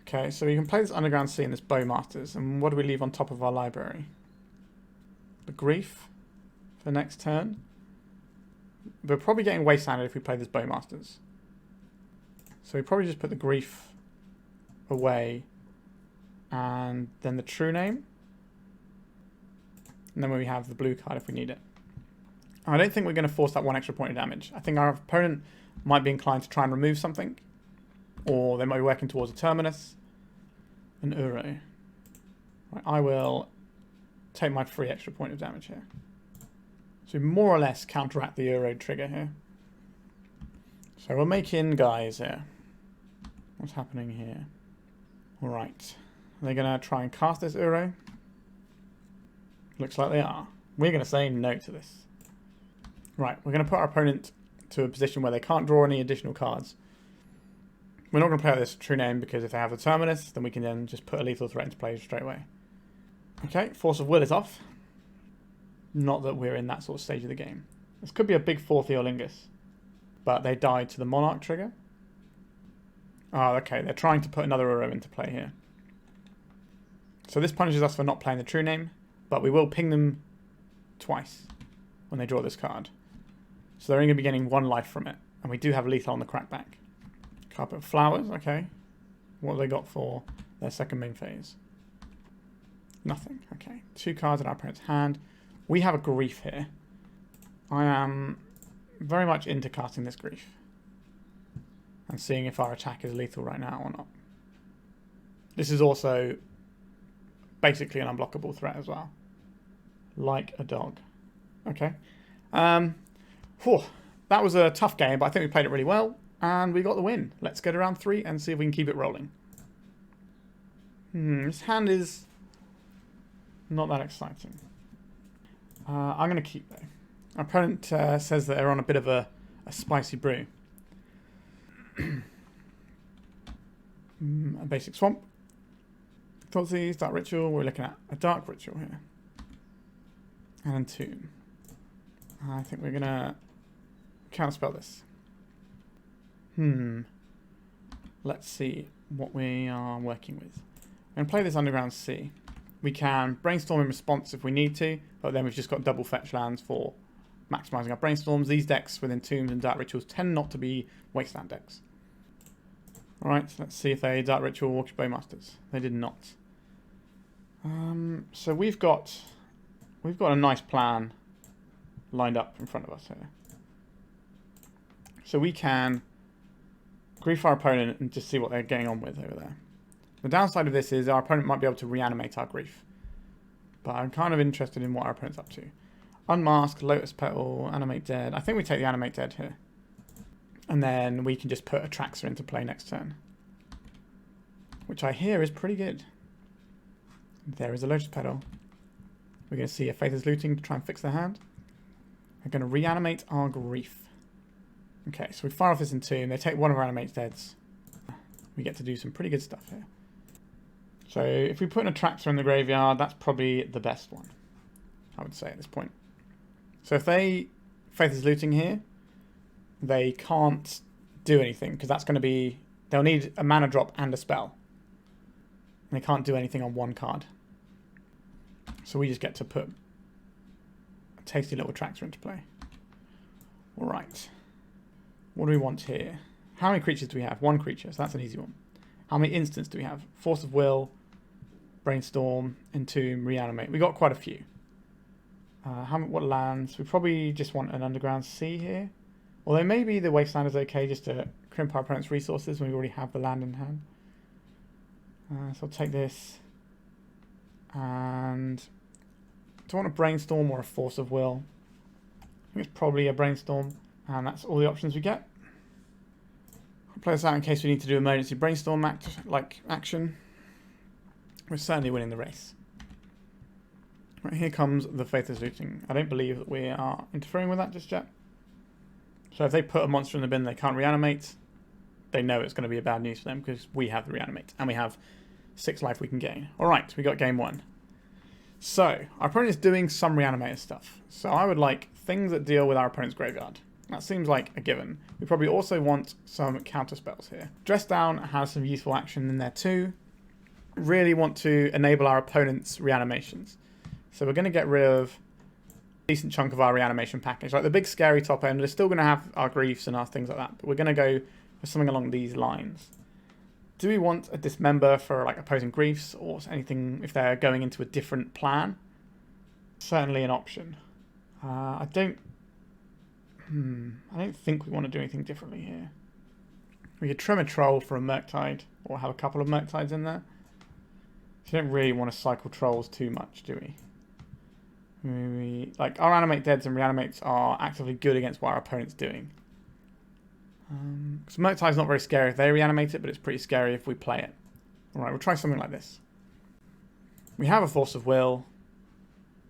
Okay, so we can play this Underground Sea and this Bowmasters. And what do we leave on top of our library? The grief for next turn. We're probably getting Wastelanded if we play this Bowmasters. So we probably just put the grief away and then the True-Name. And then we have the blue card if we need it. I don't think we're going to force that one extra point of damage. I think our opponent might be inclined to try and remove something. Or they might be working towards a Terminus. An Uro. Right, I will take my free extra point of damage here. So we more or less counteract the Uro trigger here. So we're making guys here. What's happening here? Alright. Are they going to try and cast this Uro? Looks like they are. We're going to say no to this. Right, we're going to put our opponent to a position where they can't draw any additional cards. We're not going to play out this True-Name because if they have the Terminus, then we can then just put a lethal threat into play straight away. Okay, Force of Will is off. Not that we're in that sort of stage of the game. This could be a big 4th Eolingus. But they died to the Monarch trigger. Oh, okay. They're trying to put another Uro into play here. So this punishes us for not playing the True-Name. But we will ping them twice when they draw this card. So they're only going to be getting 1 life from it. And we do have lethal on the crackback. Carpet of Flowers. Okay. What have they got for their second main phase? Nothing. Okay. 2 cards in our opponent's hand. We have a grief here. I am very much into casting this grief. And seeing if our attack is lethal right now or not. This is also basically an unblockable threat as well. Like a dog. Okay. Whew, that was a tough game, but I think we played it really well. And we got the win. Let's go to round 3 and see if we can keep it rolling. This hand is not that exciting. I'm going to keep though. Our opponent says that they're on a bit of a spicy brew. A basic Swamp. Thoughtseize, Dark Ritual. We're looking at a Dark Ritual here. And Entomb. I think we're going to counterspell this. Let's see what we are working with. I'm going to play this Underground Sea. we can Brainstorm in response if we need to, but then we've just got double fetch lands for maximising our Brainstorms. These decks with Entombs and Dark Rituals tend not to be Wasteland decks. Alright, so let's see if they Dark Ritual Orcish Bowmasters. They did not. So we've got a nice plan lined up in front of us here. So we can grief our opponent and just see what they're getting on with over there. The downside of this is our opponent might be able to reanimate our grief. But I'm kind of interested in what our opponent's up to. Unmask, Lotus Petal, Animate Dead. I think we take the Animate Dead here. And then we can just put Atraxa into play next turn. Which I hear is pretty good. There is a Lotus Petal. We're going to see a Faithless Looting to try and fix their hand. We're going to reanimate our grief. Okay, so we fire off this Entomb. They take one of our Animate Deads. We get to do some pretty good stuff here. So if we put an Atraxa in the graveyard, that's probably the best one, I would say at this point. So if they Faithless Looting here, they can't do anything because that's going to be... They'll need a mana drop and a spell. And they can't do anything on one card. So we just get to put a tasty little Atraxa into play. Alright. What do we want here? How many creatures do we have? One creature, so that's an easy one. How many instants do we have? Force of Will, Brainstorm, Entomb, Reanimate. We got quite a few. What lands? We probably just want an Underground Sea here. Although maybe the Wasteland is okay just to crimp our opponent's resources when we already have the land in hand. So I'll take this. And do I want a Brainstorm or a Force of Will? I think it's probably a Brainstorm. And that's all the options we get. I'll play this out in case we need to do emergency Brainstorm action. We're certainly winning the race. Right, here comes the Faithless Looting. I don't believe that we are interfering with that just yet. So if they put a monster in the bin they can't reanimate, they know it's going to be a bad news for them because we have the reanimate and we have 6 life we can gain. Alright, we got game 1. So, our opponent is doing some reanimator stuff. So I would like things that deal with our opponent's graveyard. That seems like a given. We probably also want some counter spells here. Dress Down has some useful action in there too. Really want to enable our opponent's reanimations. So we're going to get rid of a decent chunk of our reanimation package. Like the big scary top end, we're still going to have our griefs and our things like that. But we're going to go for something along these lines. Do we want a Dismember for like opposing griefs or anything if they're going into a different plan? Certainly an option. I don't think we want to do anything differently here. We could trim a Troll for a Murktide or have a couple of Murktides in there. So you don't really want to cycle Trolls too much, do we? Like our Animate Deads and Reanimates are actively good against what our opponent's doing. Because Murktide's not very scary if they reanimate it, but it's pretty scary if we play it. Alright, we'll try something like this. We have a Force of Will.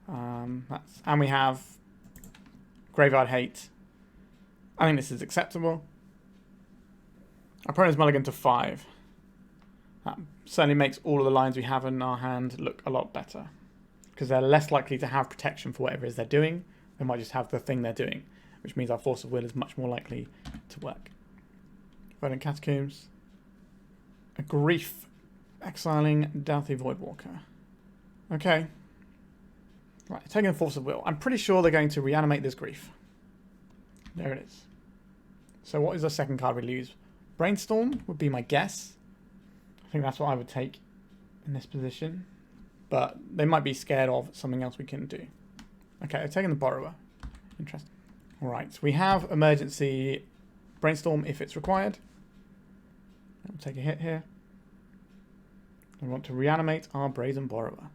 And we have Graveyard Hate. I think this is acceptable. Our opponent's mulligan to 5. That certainly makes all of the lines we have in our hand look a lot better. Because they're less likely to have protection for whatever it is they're doing. They might just have the thing they're doing. Which means our Force of Will is much more likely to work. Verdant Catacombs. A Grief. Exiling Dauthi Voidwalker. Okay. Right, taking a Force of Will. I'm pretty sure they're going to reanimate this Grief. There it is. So what is the second card we lose? Brainstorm would be my guess. I think that's what I would take in this position. But they might be scared of something else we can do. Okay, they're taking the Borrower. Interesting. Alright, so we have emergency Brainstorm if it's required. We'll take a hit here. We want to reanimate our Brazen Borrower.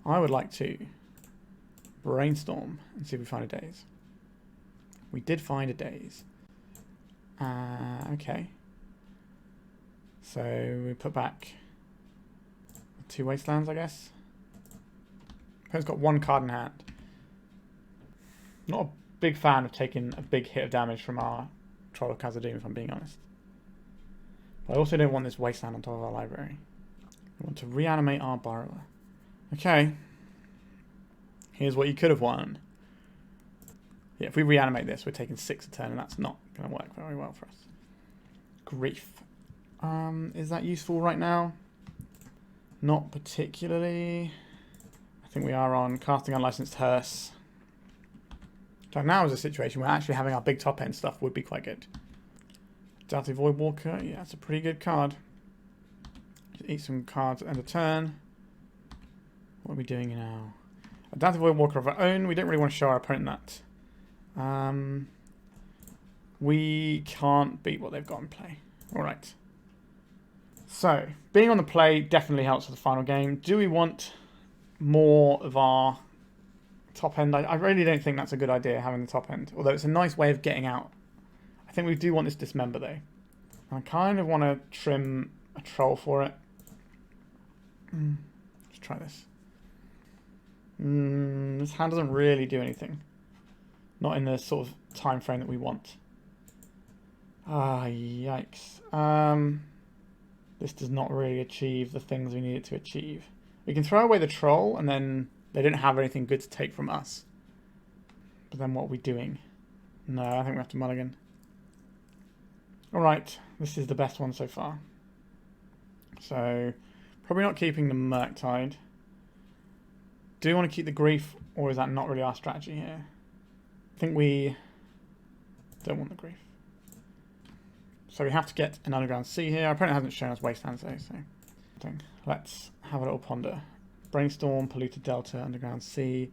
I would like to Brainstorm and see if we find a Daze. We did find a Daze. Okay. So we put back 2 Wastelands, I guess. Opponent's got 1 card in hand. Not a big fan of taking a big hit of damage from our Troll of Khazad-dum, if I'm being honest. But I also don't want this Wasteland on top of our library. We want to reanimate our Borrower. Okay. Here's what you could have won. Yeah, if we reanimate this, we're taking 6 a turn, and that's not going to work very well for us. Grief. Is that useful right now? Not particularly. I think we are on casting unlicensed hearse. So now is a situation where actually having our big top end stuff would be quite good. Dauthi Voidwalker, yeah, that's a pretty good card. Just eat some cards at end of turn. What are we doing now? A Dauthi Voidwalker of our own. We don't really want to show our opponent that. We can't beat what they've got in play. Alright. So, being on the play definitely helps for the final game. Do we want more of our top end? I really don't think that's a good idea, having the top end. Although it's a nice way of getting out. I think we do want this Dismember, though. I kind of want to trim a troll for it. Let's try this. This hand doesn't really do anything. Not in the sort of time frame that we want. Ah, yikes. This does not really achieve the things we need it to achieve. We can throw away the troll, and then they don't have anything good to take from us. But then what are we doing? No, I think we have to mulligan. Alright, this is the best one so far. So, probably not keeping the Murktide. Do we want to keep the Grief, or is that not really our strategy here? I think we don't want the Grief. So we have to get an Underground Sea here. Our opponent hasn't shown us Wasteland, so let's have a little ponder. Brainstorm, Polluted Delta, Underground Sea.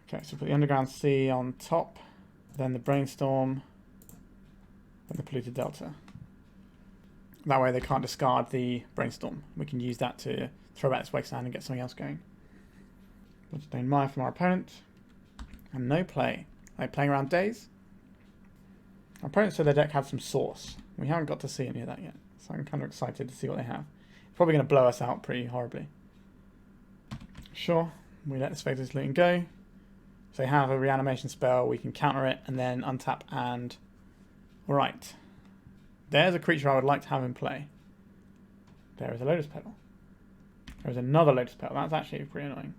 Okay, so put the Underground Sea on top, then the Brainstorm, then the Polluted Delta. That way they can't discard the Brainstorm. We can use that to throw back this Wasteland and get something else going. Bloodstained Mire from our opponent. And no play. Are they playing around Daze? Our opponent said their deck had some source. We haven't got to see any of that yet. So I'm kind of excited to see what they have. It's probably going to blow us out pretty horribly. Sure, we let this Faithless Looting go. If they have a reanimation spell, we can counter it and then untap and... Alright. There's a creature I would like to have in play. There is a Lotus Petal. There is another Lotus Petal. That's actually pretty annoying.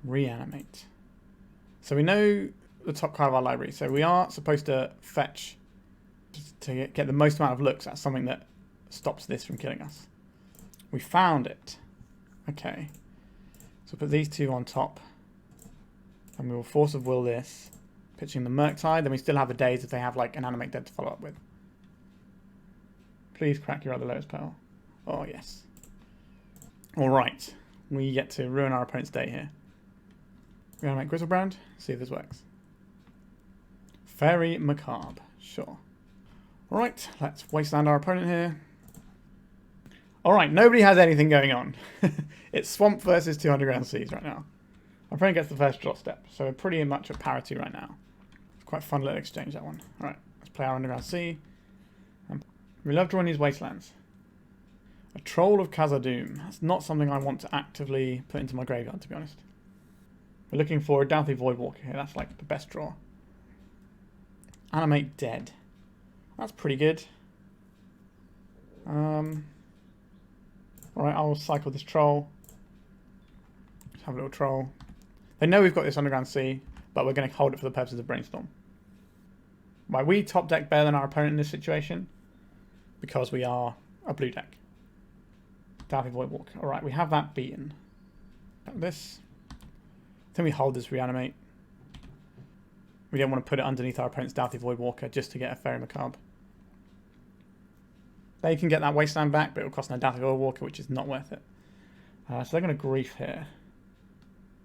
Reanimate. So we know the top card of our library. So we are supposed to fetch to get the most amount of looks at something that stops this from killing us. We found it. Okay. So put these two on top. And we will Force of Will this. Pitching the Murktide. Then we still have the Daze if they have like an Animate Dead to follow up with. Please crack your other Lotus Petal. Oh, yes. Alright. We get to ruin our opponent's day here. Reanimate Grizzlebrand. See if this works. Very macabre. Sure. Alright, let's Wasteland our opponent here. Alright, nobody has anything going on. It's Swamp versus 2 Underground Seas right now. Our opponent gets the first draw step, so we're pretty much at parity right now. It's quite a fun little exchange, that one. Alright, let's play our Underground Sea. We love drawing these Wastelands. A Troll of Khazad-dum. That's not something I want to actively put into my graveyard, to be honest. We're looking for a Dauthi Voidwalker here. That's like the best draw. Animate Dead. That's pretty good. Alright, I'll cycle this Troll. Let's have a little Troll. They know we've got this Underground Sea, but we're going to hold it for the purposes of Brainstorm. Why we top deck better than our opponent in this situation? Because we are a blue deck. Dauthi Voidwalker. Alright, we have that beaten. This. I think we hold this Reanimate. We don't want to put it underneath our opponent's Dauthi Voidwalker just to get a Fairy Macabre. They can get that Wasteland back, but it will cost no Dauthi Voidwalker, which is not worth it. So they're going to Grief here.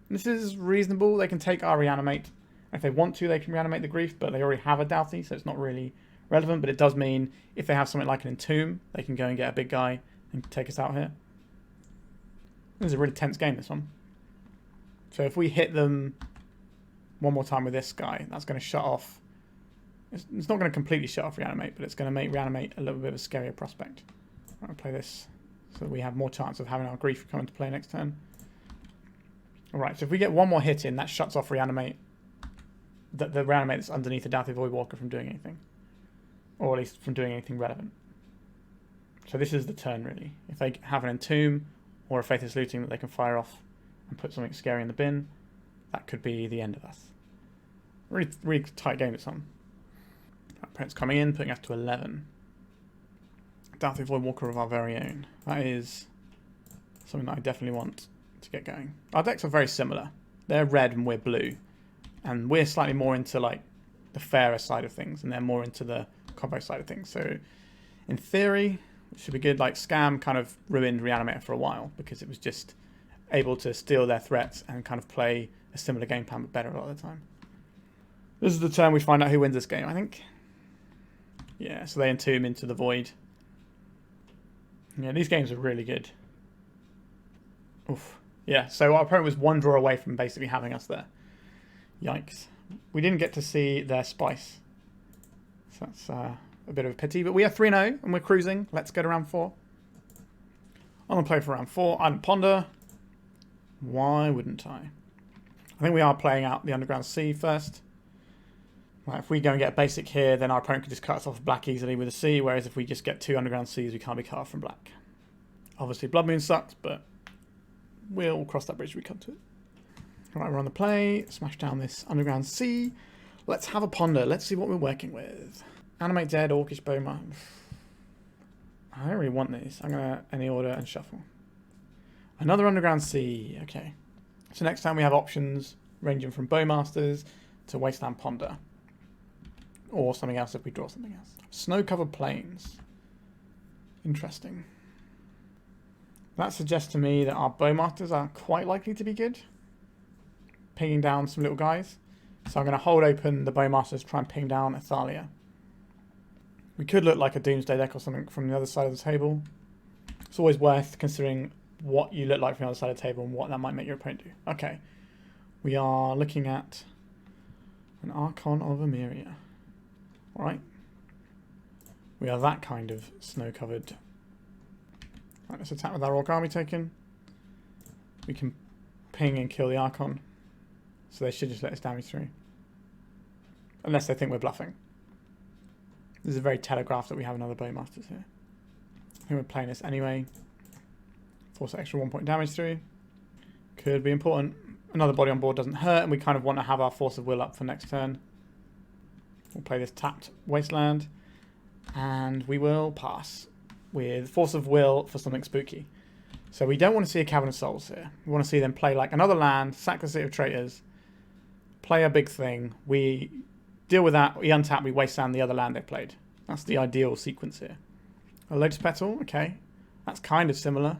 This is reasonable. They can take our Reanimate. If they want to, they can Reanimate the Grief, but they already have a Dauthi, so it's not really relevant. But it does mean if they have something like an Entomb, they can go and get a big guy and take us out here. This is a really tense game, this one. So if we hit them one more time with this guy, that's going to shut off. It's not going to completely shut off Reanimate, but it's going to make Reanimate a little bit of a scarier prospect. I'll play this so that we have more chance of having our Grief come into play next turn. Alright, so if we get one more hit in, that shuts off Reanimate. The Reanimate that's underneath the Dauthi Voidwalker from doing anything. Or at least from doing anything relevant. So this is the turn, really. If they have an Entomb or a Faithless Looting that they can fire off and put something scary in the bin, that could be the end of us. Really, really tight game this one. Our opponent's coming in, putting us to 11. Dauthi Voidwalker of our very own. That is Something that I definitely want to get going. Our decks are very similar. They're red and we're blue. And we're slightly more into like the fairer side of things, and they're more into the combo side of things. So in theory, it should be good. Like Scam kind of ruined Reanimate for a while because it was just able to steal their threats and kind of play a similar game plan but better a lot of the time. This is the turn we find out who wins this game, I think. Yeah, so they Entomb into the Void. Yeah, these games are really good. Oof. Yeah, so our opponent was one draw away from basically having us there. Yikes. We didn't get to see their spice. So that's a bit of a pity. But we are 3-0 and we're cruising. Let's go to round 4. I'm going to play for round 4. I don't ponder. Why wouldn't I? I think we are playing out the Underground Sea first. Right, if we go and get a basic here, then our opponent can just cut us off black easily with a sea, whereas if we just get 2 Underground Seas, we can't be cut off from black. Obviously, Blood Moon sucks, but we'll cross that bridge when we come to it. Right, we're on the play. Smash down this Underground Sea. Let's have a ponder. Let's see what we're working with. Animate Dead, Orcish Bowmasters. I don't really want these. I'm going to any order and shuffle. Another Underground Sea. Okay. So next time we have options ranging from Bowmasters to Wasteland Ponder. Or something else if we draw something else. Snow-covered plains. Interesting. That suggests to me that our Bowmasters are quite likely to be good. Pinging down some little guys. So I'm going to hold open the Bowmasters, try and ping down Athalia. We could look like a Doomsday deck or something from the other side of the table. It's always worth considering what you look like from the other side of the table and what that might make your opponent do. Okay. We are looking at an Archon of Cruelty. Alright. We are that kind of snow-covered. Right, let's attack with our Orc Army token. We can ping and kill the Archon. So they should just let us damage through. Unless they think we're bluffing. This is very telegraphed that we have another Bowmasters here. I think we're playing this anyway. Force extra 1 point damage through. Could be important. Another body on board doesn't hurt, and we kind of want to have our Force of Will up for next turn. We'll play this tapped Wasteland. And we will pass with Force of Will for something spooky. So we don't want to see a Cavern of Souls here. We want to see them play like another land, sack the City of Traitors, play a big thing. We deal with that, we untap, we Wasteland the other land they played. That's the ideal sequence here. A Lotus Petal, okay. That's kind of similar.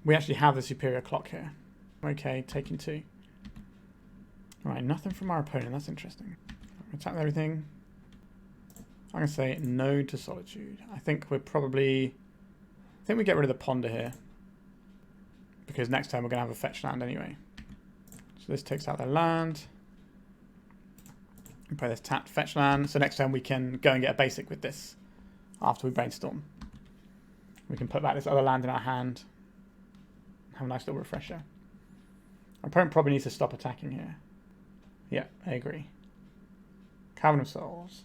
We actually have the superior clock here. Okay, taking 2. Right, nothing from our opponent. That's interesting. Attack everything. I'm going to say no to Solitude. I think we're probably... I think we get rid of the Ponder here. Because next time we're going to have a fetch land anyway. So this takes out their land. We play this tapped fetch land. So next time we can go and get a basic with this. After we Brainstorm. We can put back this other land in our hand. Have a nice little refresher. Our opponent probably needs to stop attacking here. Yeah, I agree. Cavern of Souls.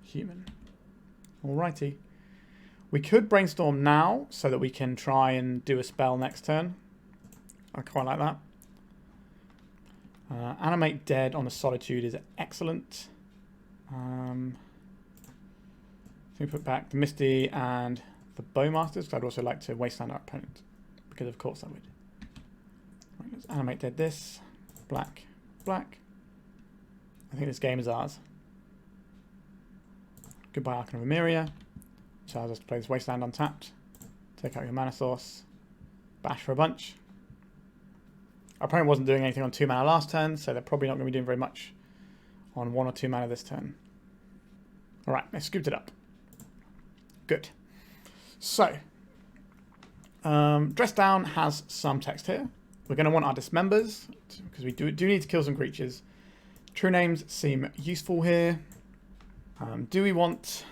Human. Alrighty. We could Brainstorm now so that we can try and do a spell next turn. I quite like that. Animate Dead on the Solitude is excellent. So we put back the Misty and the Bowmasters, because I'd also like to Wasteland our opponent. Because of course I would. Right, let's Animate Dead this. Black. Black. I think this game is ours. Goodbye Archon of Cruelty. Which allows us to play this Wasteland untapped. Take out your mana source. Bash for a bunch. Our opponent wasn't doing anything on 2 mana last turn, so they're probably not going to be doing very much on 1 or 2 mana this turn. Alright, they scooped it up. Good. So, Dress Down has some text here. We're going to want our Dismembers, because we do need to kill some creatures. True names seem useful here. Do we want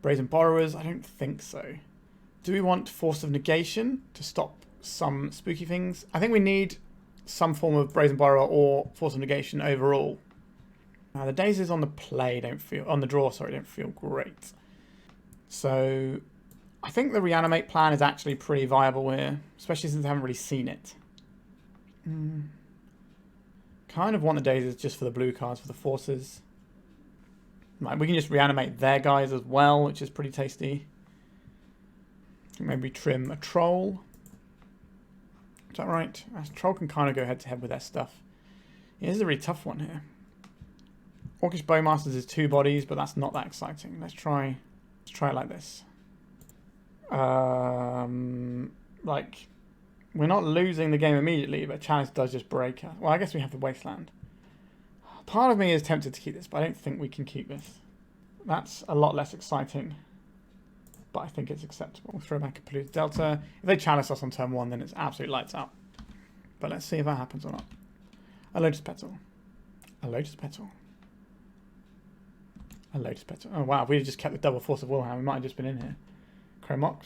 Brazen Borrowers? I don't think so. Do we want Force of Negation to stop some spooky things? I think we need some form of Brazen Borrower or Force of Negation overall. The Dazes on the play don't feel... On the draw, sorry, don't feel great. So, I think the Reanimate plan is actually pretty viable here. Especially since I haven't really seen it. Kind of want the Dazes just for the blue cards, for the Forces. Right, we can just Reanimate their guys as well, which is pretty tasty. Maybe trim a Troll. Is that right? Troll can kind of go head to head with their stuff. It is a really tough one here. Orcish Bowmasters is 2 bodies, but that's not that exciting. Let's try it like this. Like, we're not losing the game immediately, but challenge does just break us. Well, I guess we have the Wasteland. Part of me is tempted to keep this, but I don't think we can keep this. That's a lot less exciting, but I think it's acceptable. We'll throw back a Polluted Delta. If they challenge us on turn 1, then it's absolute lights out. But let's see if that happens or not. A Lotus Petal. A Lotus Petal. A Lotus Petal. Oh wow, if we had just kept the double Force of Willhammer, we might have just been in here. Chromox.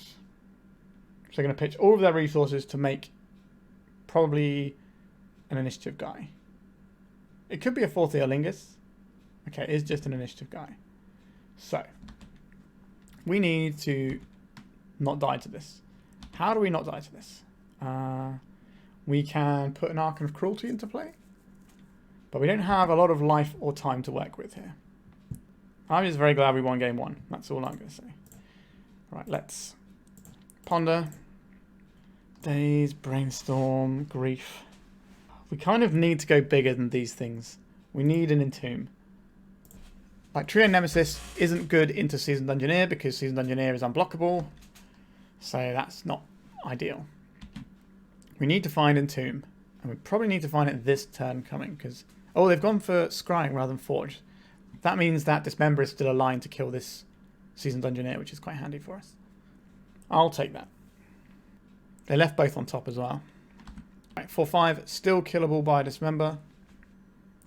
So they're going to pitch all of their resources to make probably an initiative guy. It could be a 4th Eolingus. Okay, it is just an initiative guy. So, we need to not die to this. How do we not die to this? We can put an Archon of Cruelty into play. But we don't have a lot of life or time to work with here. I'm just very glad we won game 1. That's all I'm going to say. Right, let's ponder. Daze, Brainstorm, Grief. We kind of need to go bigger than these things. We need an Entomb. Like, True-Name Nemesis isn't good into Seasoned Dungeoneer because Seasoned Dungeoneer is unblockable. So that's not ideal. We need to find Entomb. And we probably need to find it this turn coming because... Oh, they've gone for Scrying rather than Forge. That means that Dismember is still aligned to kill this Seasoned Dungeoneer, which is quite handy for us. I'll take that. They left both on top as well. Right, 4/5, still killable by Dismember.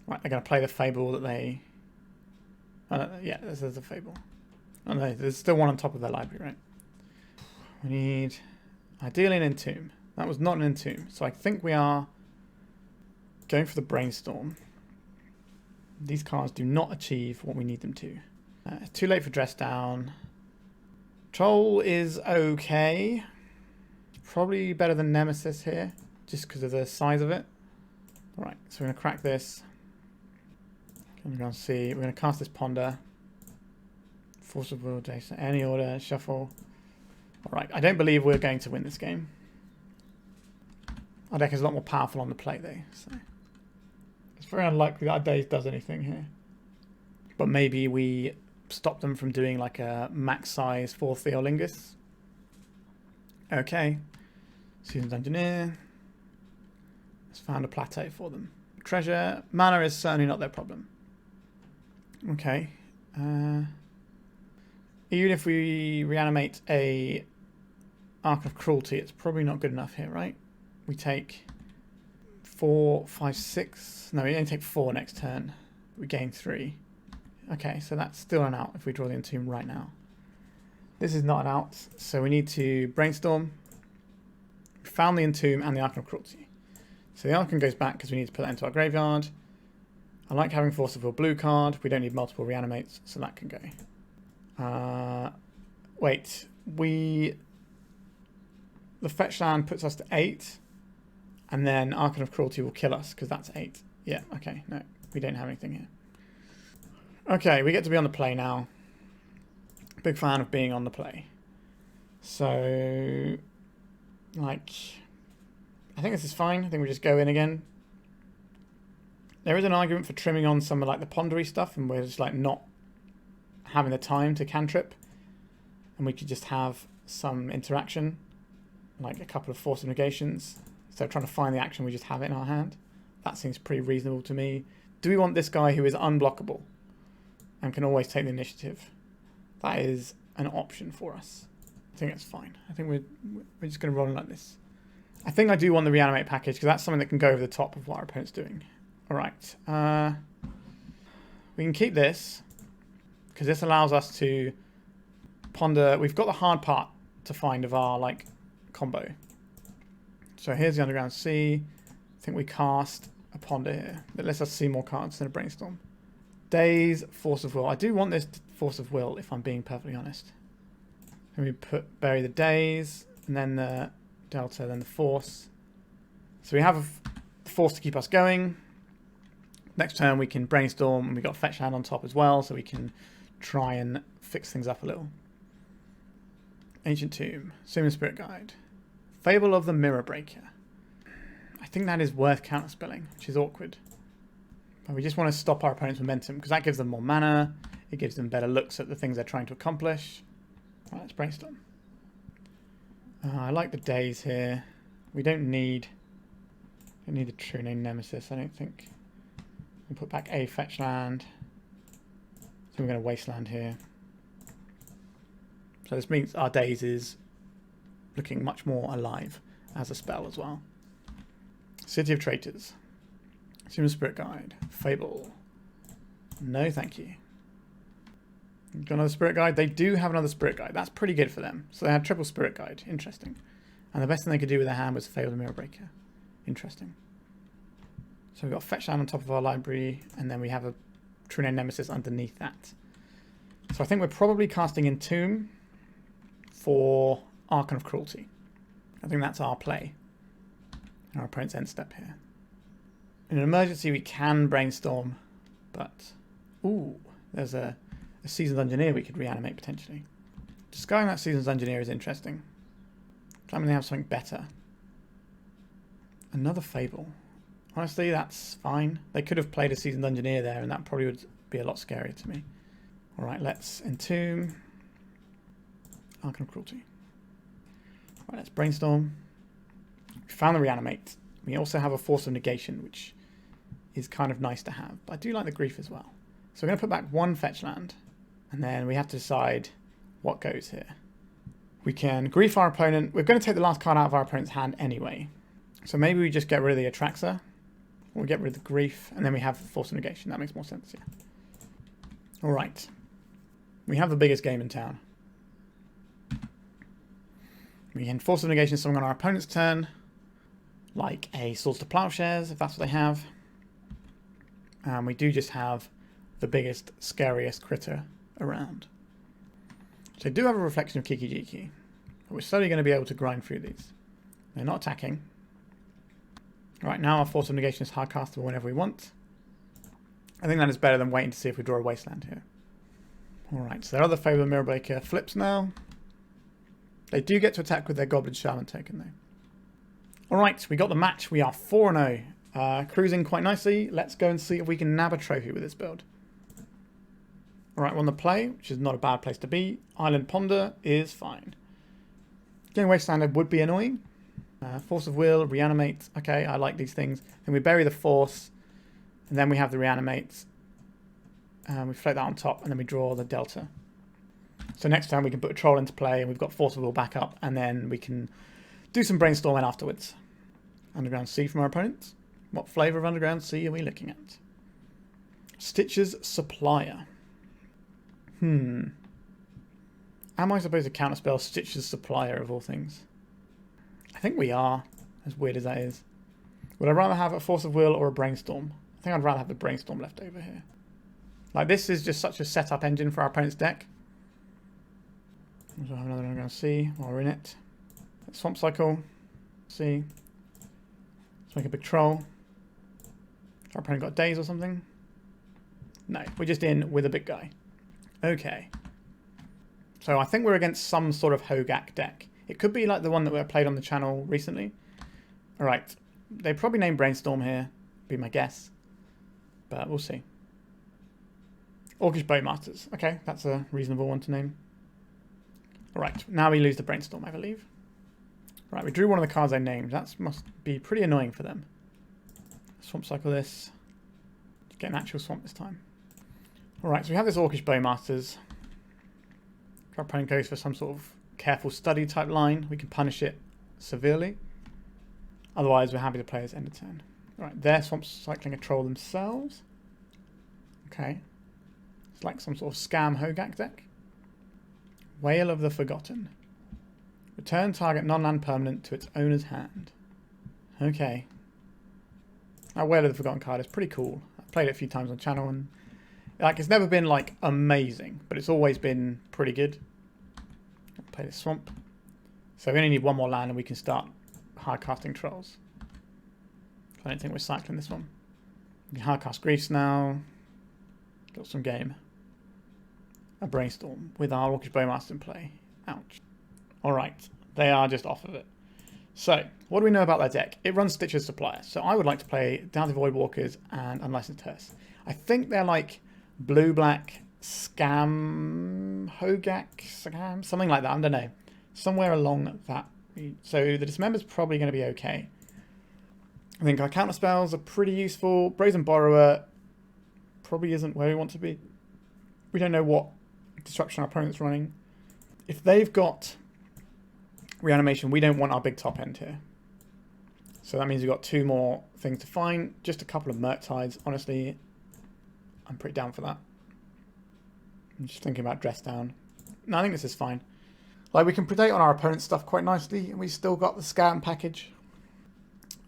Right, they're going to play the Fable that they... yeah, this is a Fable. Oh no, there's still one on top of their library, right? We need... Ideally an Entomb. That was not an Entomb. So I think we are going for the Brainstorm. These cards do not achieve what we need them to. Too late for Dress Down. Troll is okay. Probably better than Nemesis here, just because of the size of it. Alright, so we're going to crack this. We're going to see. We're going to cast this Ponder. Force of Will, Daze, any order, shuffle. Alright, I don't believe we're going to win this game. Our deck is a lot more powerful on the play though, so it's very unlikely that our Daze does anything here. But maybe we stop them from doing like a max size 4th Eolingus. Okay. Seasoned Dungeoneer. Let's found a plateau for them. Treasure. Mana is certainly not their problem. Okay. Even if we reanimate a Archon of Cruelty, it's probably not good enough here, right? We take 4, 5, 6. No, we only take 4 next turn. We gain 3. Okay, so that's still an out if we draw the Entomb right now. This is not an out, so we need to Brainstorm. We found the Entomb and the Archon of Cruelty. So the Archon goes back because we need to put that into our graveyard. I like having Force of Will blue card. We don't need multiple reanimates, so that can go. Wait, the fetch land puts us to 8, and then Archon of Cruelty will kill us because that's 8. Yeah, okay, no, we don't have anything here. Okay, we get to be on the play now. Big fan of being on the play. So, like, I think this is fine. I think we just go in again. There is an argument for trimming on some of like the pondery stuff, and we're just like not having the time to cantrip, and we could just have some interaction, like a couple of Force of Negations. So trying to find the action, we just have it in our hand. That seems pretty reasonable to me. Do we want this guy who is unblockable and can always take the initiative? That is an option for us. I think it's fine. I think we're just going to roll like this. I think I do want the Reanimate package because that's something that can go over the top of what our opponent's doing. All right. We can keep this because this allows us to ponder. We've got the hard part to find of our like combo. So here's the Underground Sea. I think we cast a Ponder here. That lets us see more cards than a Brainstorm. Daze, Force of Will. I do want this Force of Will, if I'm being perfectly honest. Then we bury the Daze, and then the Delta, then the Force. So we have the Force to keep us going. Next turn we can Brainstorm, and we got Fetch Land on top as well, so we can try and fix things up a little. Ancient Tomb, Summon Spirit Guide. Fable of the Mirror Breaker. I think that is worth counterspelling, which is awkward. But we just want to stop our opponent's momentum, because that gives them more mana. It gives them better looks at the things they're trying to accomplish. Right, let's brainstorm. I like the Daze here. We don't need the True-Name Nemesis, I don't think. We'll put back a fetch land. So we're going to Wasteland here. So this means our Daze is looking much more alive as a spell as well. City of Traitors. Human Spirit Guide. Fable. No thank you. Got another Spirit Guide? They do have another Spirit Guide. That's pretty good for them. So they had triple Spirit Guide. Interesting. And the best thing they could do with their hand was Fable the Mirror Breaker. Interesting. So we've got Fetch Land on top of our library, and then we have a True-Name Nemesis underneath that. So I think we're probably casting Entomb for Archon of Cruelty. I think that's our play. Our opponent's end step here. In an emergency, we can Brainstorm, but... Ooh, there's a Seasoned Engineer we could reanimate potentially. Discarding that Seasoned Engineer is interesting. I mean, they have something better. Another Fable. Honestly, that's fine. They could have played a Seasoned Engineer there, and that probably would be a lot scarier to me. Alright, let's Entomb. Archon of Cruelty. Right, let's Brainstorm. We found the Reanimate. We also have a Force of Negation, which is kind of nice to have. But I do like the Grief as well. So we're going to put back one fetch land. And then we have to decide what goes here. We can Grief our opponent. We're going to take the last card out of our opponent's hand anyway. So maybe we just get rid of the Atraxa. Or we get rid of the Grief. And then we have Force of Negation. That makes more sense, yeah. Alright. We have the biggest game in town. We can Force of Negation something on our opponent's turn. Like a Swords to Plowshares, if that's what they have. And we do just have the biggest, scariest critter around. So they do have a reflection of Kiki Jiki. But we're slowly going to be able to grind through these. They're not attacking. Right, now our Force of Negation is hardcastable whenever we want. I think that is better than waiting to see if we draw a Wasteland here. Alright, so their other Fable Mirror Breaker flips now. They do get to attack with their Goblin Shaman token though. Alright, we got the match. We are 4-0. Cruising quite nicely. Let's go and see if we can nab a trophy with this build. Alright, we're on the play, which is not a bad place to be. Island Ponder is fine. Getting Wasteland would be annoying. Force of Will, Reanimate. Okay, I like these things. Then we bury the Force. And then we have the Reanimate. We float that on top, and then we draw the Delta. So next time we can put a Troll into play, and we've got Force of Will back up, and then we can do some brainstorming afterwards. Underground Sea from our opponents. What flavour of Underground Sea are we looking at? Stitcher's Supplier. Am I supposed to counterspell Stitcher's Supplier of all things? I think we are, as weird as that is. Would I rather have a Force of Will or a Brainstorm? I think I'd rather have the Brainstorm left over here. Like, this is just such a setup engine for our opponent's deck. We'll have another Underground Sea while we're in it. Swamp Cycle. See. Let's make a big Troll. Our opponent got Daze or something? No, we're just in with a big guy. Okay. So I think we're against some sort of Hogak deck. It could be like the one that we played on the channel recently. Alright. They probably named Brainstorm here. Be my guess. But we'll see. Orcish Bowmasters. Okay, that's a reasonable one to name. Alright, now we lose the Brainstorm, I believe. Right, we drew one of the cards I named. That must be pretty annoying for them. Swamp Cycle this. Get an actual swamp this time. Alright, so we have this Orcish Bowmasters. If our opponent goes for some sort of careful study type line, we can punish it severely. Otherwise, we're happy to play as end of turn. Alright, they're swamp cycling a troll themselves. Okay. It's like some sort of scam Hogak deck. Whale of the Forgotten. Return target non-land permanent to its owner's hand. Okay. That Whale of the Forgotten card is pretty cool. I've played it a few times on channel, and like, it's never been like amazing, but it's always been pretty good. I'll play this swamp. So we only need one more land and we can start hard casting trolls. I don't think we're cycling this one. We can hard cast Griefs now. Got some game. A Brainstorm with our Orcish Bowmaster in play. Ouch. Alright, they are just off of it. So, what do we know about their deck? It runs Stitcher's Supplier. So I would like to play Dauthi Voidwalkers and Unlicensed Hearse. I think they're like blue-black scam, Hogak, scam, something like that. I don't know. Somewhere along that. So the Dismember's probably going to be okay. I think our counter spells are pretty useful. Brazen Borrower probably isn't where we want to be. We don't know what disruption our opponent's running. If they've got reanimation, we don't want our big top end here. So that means we've got 2 more things to find. Just a couple of Murktides. Honestly, I'm pretty down for that. I'm just thinking about dress down. No, I think this is fine. Like, we can predate on our opponent's stuff quite nicely, and we still got the scam package.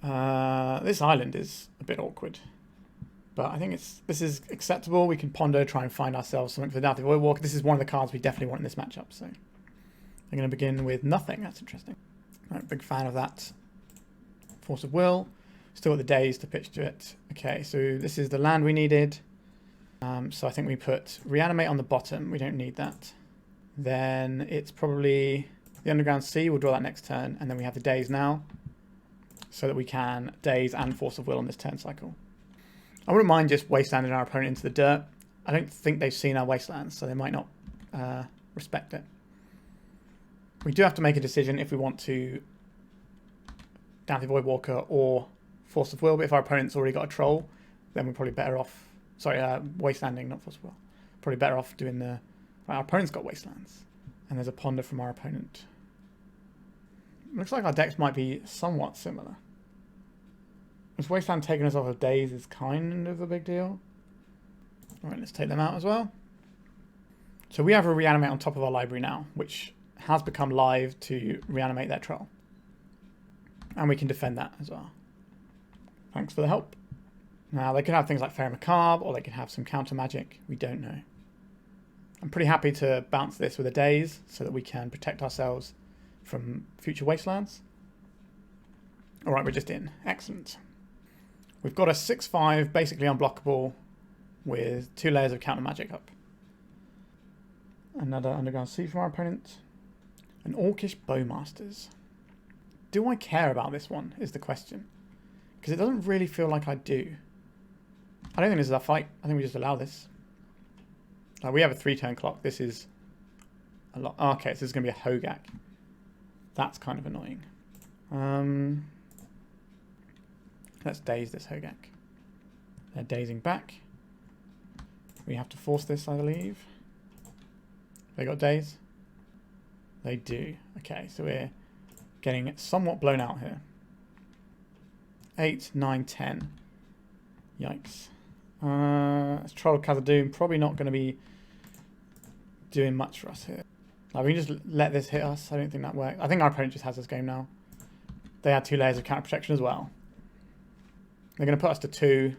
This island is a bit awkward, but I think this is acceptable. We can ponder, try and find ourselves something for the Dauthi Voidwalker. This is one of the cards we definitely want in this matchup, so I'm going to begin with nothing. That's interesting. Right, big fan of that. Force of Will. Still got the Daze to pitch to it. Okay, so this is the land we needed. So I think we put Reanimate on the bottom. We don't need that. Then it's probably the Underground Sea. We'll draw that next turn. And then we have the Daze now, so that we can Daze and Force of Will on this turn cycle. I wouldn't mind just Wastelanding our opponent into the dirt. I don't think they've seen our Wastelands, so they might not respect it. We do have to make a decision if we want to Dauthi Voidwalker or Force of Will, but if our opponent's already got a Troll, then we're probably better off... Sorry, Wastelanding, not Force of Will. Probably better off doing the... Right, our opponent's got Wastelands. And there's a Ponder from our opponent. Looks like our decks might be somewhat similar. This Wasteland taking us off of Daze is kind of a big deal. Alright, let's take them out as well. So we have a Reanimate on top of our library now, which has become live to reanimate their Troll. And we can defend that as well. Thanks for the help. Now, they could have things like Fair Macabre, or they could have some counter magic. We don't know. I'm pretty happy to bounce this with a Daze, so that we can protect ourselves from future Wastelands. Alright, we're just in. Excellent. We've got a 6/5, basically unblockable, with 2 layers of counter magic up. Another Underground Sea from our opponent. An Orcish Bowmasters. Do I care about this one, is the question. Because it doesn't really feel like I do. I don't think this is a fight. I think we just allow this. We have a 3-turn clock. This is a lot. Oh, okay, so this is going to be a Hogak. That's kind of annoying. Let's Daze this Hogak. They're dazing back. We have to force this, I believe. They got Daze? They do. Okay, so we're getting somewhat blown out here. 8, 9, 10. Yikes. It's Troll of Khazad-dum. Probably not going to be doing much for us here. Like, we can just let this hit us. I don't think that works. I think our opponent just has this game now. They had 2 layers of counter protection as well. They're going to put us to 2.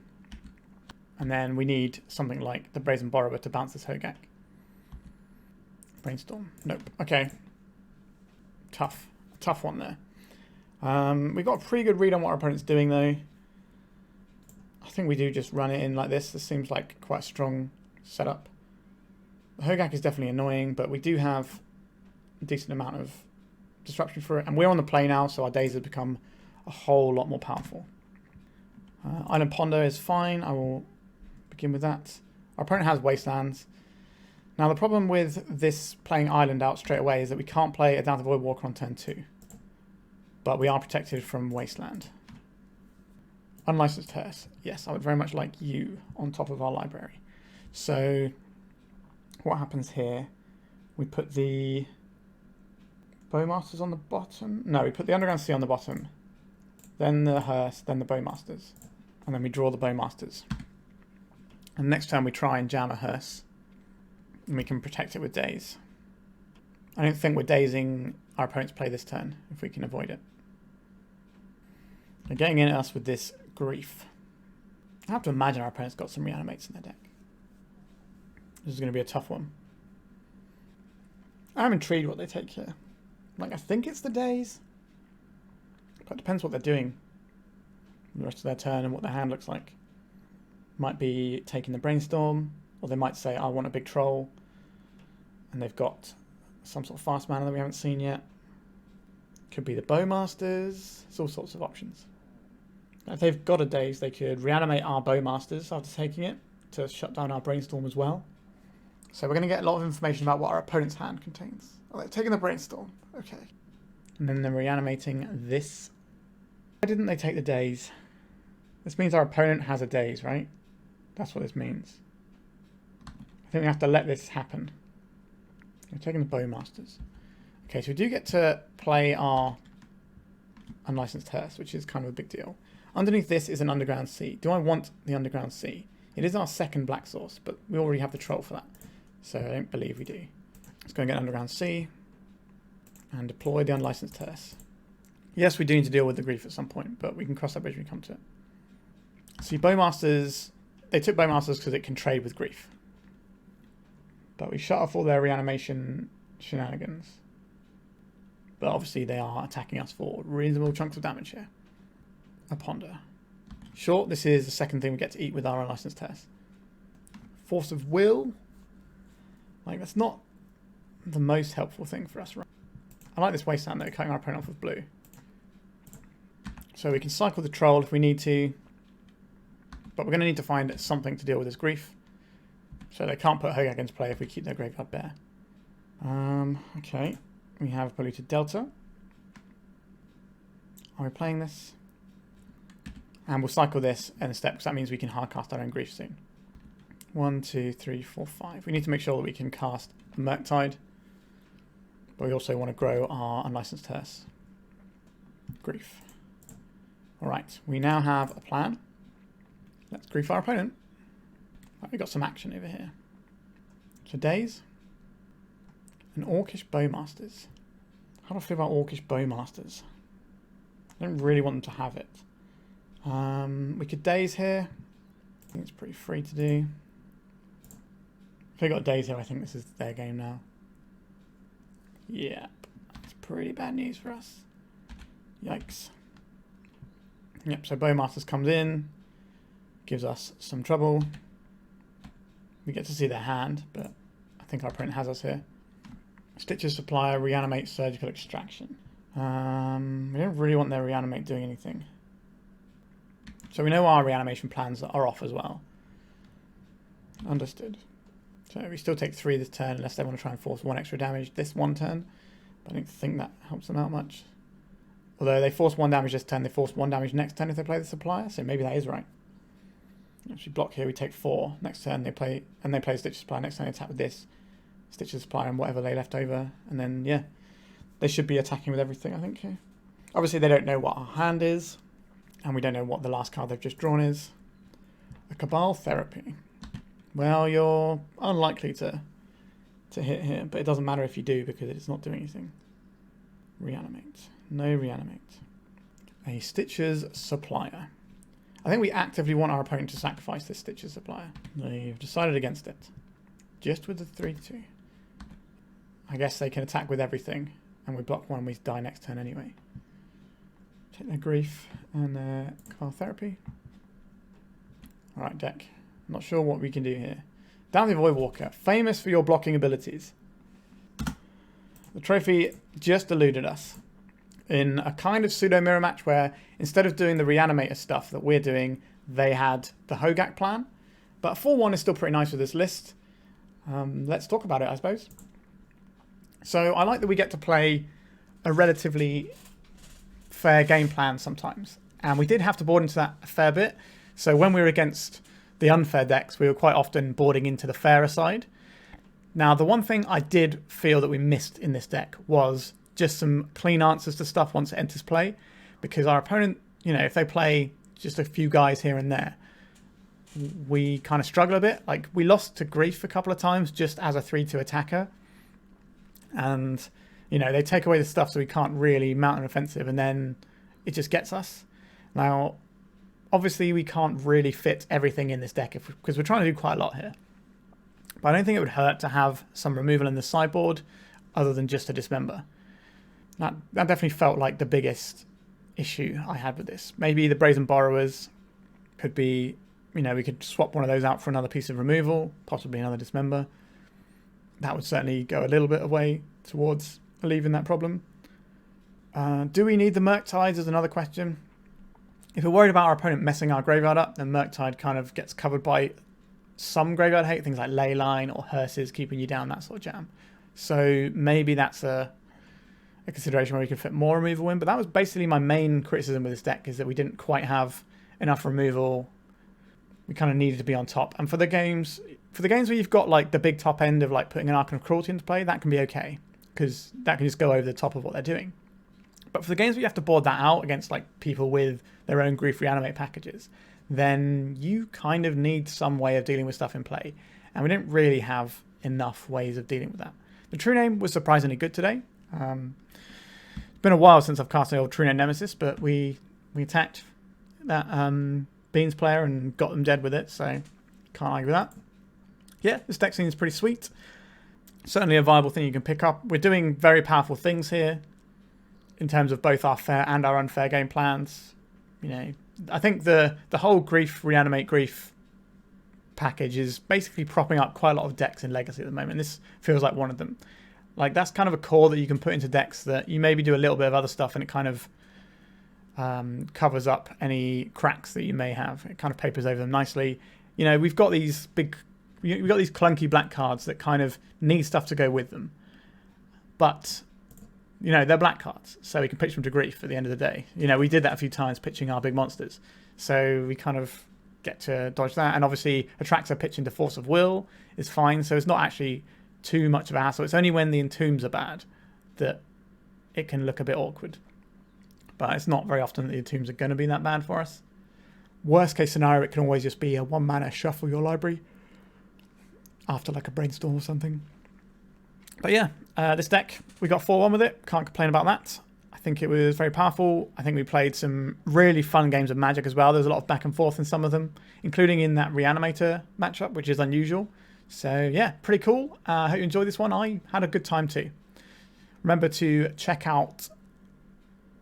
And then we need something like the Brazen Borrower to bounce this Hogak. Brainstorm. Nope. Okay. Tough. Tough one there. We've got a pretty good read on what our opponent's doing, though. I think we do just run it in like this. This seems like quite a strong setup. The Hogak is definitely annoying, but we do have a decent amount of disruption for it. And we're on the play now, so our Daze has become a whole lot more powerful. Island Ponder is fine. I will begin with that. Our opponent has Wastelands. Now, the problem with this playing Island out straight away is that we can't play a Dauthi Voidwalker on turn 2. But we are protected from Wasteland. Unlicensed Hearse. Yes, I would very much like you on top of our library. So, what happens here? We put the Bowmasters on the bottom. No, we put the Underground Sea on the bottom. Then the Hearse, then the Bowmasters. And then we draw the Bowmasters. And next turn we try and jam a Hearse. And we can protect it with Daze. I don't think we're dazing our opponent's play this turn, if we can avoid it. They're getting in at us with this Grief. I have to imagine our opponent's got some Reanimates in their deck. This is going to be a tough one. I'm intrigued what they take here. Like, I think it's the Daze. But it depends what they're doing the rest of their turn and what their hand looks like. Might be taking the Brainstorm, or they might say, I want a big Troll. And they've got some sort of fast mana that we haven't seen yet. Could be the Bowmasters. There's all sorts of options. If they've got a Daze, they could reanimate our Bowmasters after taking it to shut down our Brainstorm as well. So we're going to get a lot of information about what our opponent's hand contains. Oh, they're taking the Brainstorm. Okay. And then they're reanimating this. Why didn't they take the Daze? This means our opponent has a Daze, right? That's what this means. I think we have to let this happen. They're taking the Bowmasters. Okay, so we do get to play our Unlicensed Hearse, which is kind of a big deal. Underneath this is an Underground Sea. Do I want the Underground Sea? It is our second black source, but we already have the Troll for that. So I don't believe we do. Let's go and get Underground Sea and deploy the Unlicensed Hearse. Yes, we do need to deal with the grief at some point, but we can cross that bridge when we come to it. See, Bowmasters, they took Bowmasters because it can trade with grief. But we shut off all their reanimation shenanigans. But obviously they are attacking us for reasonable chunks of damage here. A Ponder. Sure, this is the second thing we get to eat with our Unlicensed Hearse. Force of Will. Like, that's not the most helpful thing for us, right? I like this Wasteland though, cutting our opponent off with blue. So we can cycle the Troll if we need to. But we're going to need to find something to deal with this grief. So they can't put Hogak into play if we keep their graveyard bare. Okay. We have Polluted Delta. Are we playing this? And we'll cycle this in a step, because that means we can hardcast our own grief soon. 1, 2, 3, 4, 5. We need to make sure that we can cast a Murktide. But we also want to grow our Unlicensed Hearse. Grief. Alright, we now have a plan. Let's grief our opponent. Right, we've got some action over here. So Daze. And Orcish Bowmasters. How do I feel about Orcish Bowmasters? I don't really want them to have it. We could Daze here. I think it's pretty free to do. If they got Daze here, I think this is their game now. Yeah, it's pretty bad news for us. Yikes. Yep, so Bowmasters comes in, gives us some trouble. We get to see their hand, but I think our opponent has us here. Stitches Supplier, Reanimate, Surgical Extraction. We don't really want their Reanimate doing anything. So we know our reanimation plans are off as well. Understood. So we still take 3 this turn unless they want to try and force 1 extra damage this one turn. But I don't think that helps them out much. Although they force 1 damage this turn, they force 1 damage next turn if they play the Supplier. So maybe that is right. If we block here, we take 4. Next turn they play, and they play Stitches Supplier. Next turn they attack with this. Stitches Supplier and whatever they left over. And then, yeah, they should be attacking with everything, I think. Here. Obviously, they don't know what our hand is. And we don't know what the last card they've just drawn is. A Cabal Therapy. Well, you're unlikely to hit here, but it doesn't matter if you do because it's not doing anything. Reanimate. No Reanimate. A Stitches Supplier. I think we actively want our opponent to sacrifice this Stitches Supplier. They've decided against it. Just with the 3-2. I guess they can attack with everything, and we block 1 and we die next turn anyway. Take their grief and their Cabal Therapy. Alright, deck. I'm not sure what we can do here. Dauthi Voidwalker, famous for your blocking abilities. The trophy just eluded us in a kind of pseudo mirror match where instead of doing the Reanimator stuff that we're doing, they had the Hogak plan. But 4-1 is still pretty nice with this list. Let's talk about it, I suppose. So I like that we get to play a relatively fair game plan sometimes. And we did have to board into that a fair bit. So when we were against the unfair decks, we were quite often boarding into the fairer side. Now, the one thing I did feel that we missed in this deck was just some clean answers to stuff once it enters play. Because our opponent, you know, if they play just a few guys here and there, we kind of struggle a bit. Like, we lost to Grief a couple of times just as a 3-2 attacker. And, you know, they take away the stuff so we can't really mount an offensive, and then it just gets us. Now, obviously we can't really fit everything in this deck because we're trying to do quite a lot here. But I don't think it would hurt to have some removal in the sideboard other than just a Dismember. That definitely felt like the biggest issue I had with this. Maybe the Brazen Borrowers could be, you know, we could swap one of those out for another piece of removal, possibly another Dismember. That would certainly go a little bit away towards alleviating that problem. Do we need the Murktides is another question. If we're worried about our opponent messing our graveyard up, then Murktide kind of gets covered by some graveyard hate, things like Leyline or Hearses keeping you down, that sort of jam. So maybe that's a consideration where we could fit more removal in. But that was basically my main criticism with this deck, is that we didn't quite have enough removal. We kind of needed to be on top. And for the games where you've got like the big top end of like putting an Archon of Cruelty into play, that can be okay, because that can just go over the top of what they're doing. But for the games where you have to board that out against like people with their own Grief Reanimate packages, then you kind of need some way of dealing with stuff in play. And we didn't really have enough ways of dealing with that. The True-Name was surprisingly good today. It's been a while since I've cast the old True-Name Nemesis, but we attacked that Beans player and got them dead with it, so can't argue with that. Yeah, this deck seems pretty sweet. Certainly a viable thing you can pick up. We're doing very powerful things here in terms of both our fair and our unfair game plans. You know, I think the whole Grief, Reanimate, Grief package is basically propping up quite a lot of decks in Legacy at the moment. This feels like one of them. Like, that's kind of a core that you can put into decks that you maybe do a little bit of other stuff and it kind of covers up any cracks that you may have. It kind of papers over them nicely. You know, we've got these clunky black cards that kind of need stuff to go with them. But, you know, they're black cards, so we can pitch them to Grief at the end of the day. You know, we did that a few times pitching our big monsters. So we kind of get to dodge that. And obviously, Atraxa pitching to Force of Will is fine, so it's not actually too much of a hassle. It's only when the Entombs are bad that it can look a bit awkward. But it's not very often that the Entombs are going to be that bad for us. Worst case scenario, it can always just be a 1-mana shuffle your library after like a Brainstorm or something. But yeah, this deck, we got 4-1 with it. Can't complain about that. I think it was very powerful. I think we played some really fun games of Magic as well. There's a lot of back and forth in some of them, including in that Reanimator matchup, which is unusual. So yeah, pretty cool. I hope you enjoyed this one. I had a good time too. Remember to check out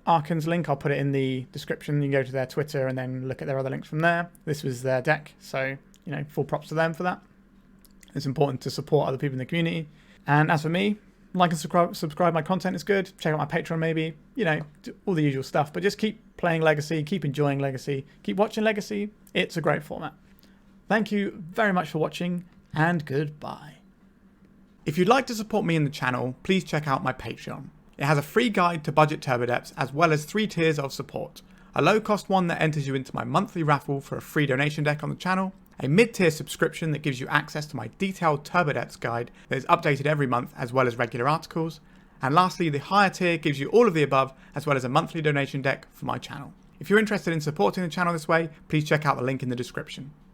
Archon's link. I'll put it in the description. You can go to their Twitter and then look at their other links from there. This was their deck, so, you know, full props to them for that. It's important to support other people in the community. And as for me, like and subscribe. My content is good. Check out my Patreon maybe. You know, all the usual stuff. But just keep playing Legacy, keep enjoying Legacy, keep watching Legacy. It's a great format. Thank you very much for watching, and goodbye. If you'd like to support me in the channel, please check out my Patreon. It has a free guide to budget turbo depths, as well as 3 tiers of support. A low cost one that enters you into my monthly raffle for a free donation deck on the channel, a mid-tier subscription that gives you access to my detailed turbo depths guide that is updated every month, as well as regular articles, and lastly the higher tier gives you all of the above, as well as a monthly donation deck for my channel. If you're interested in supporting the channel this way, please check out the link in the description.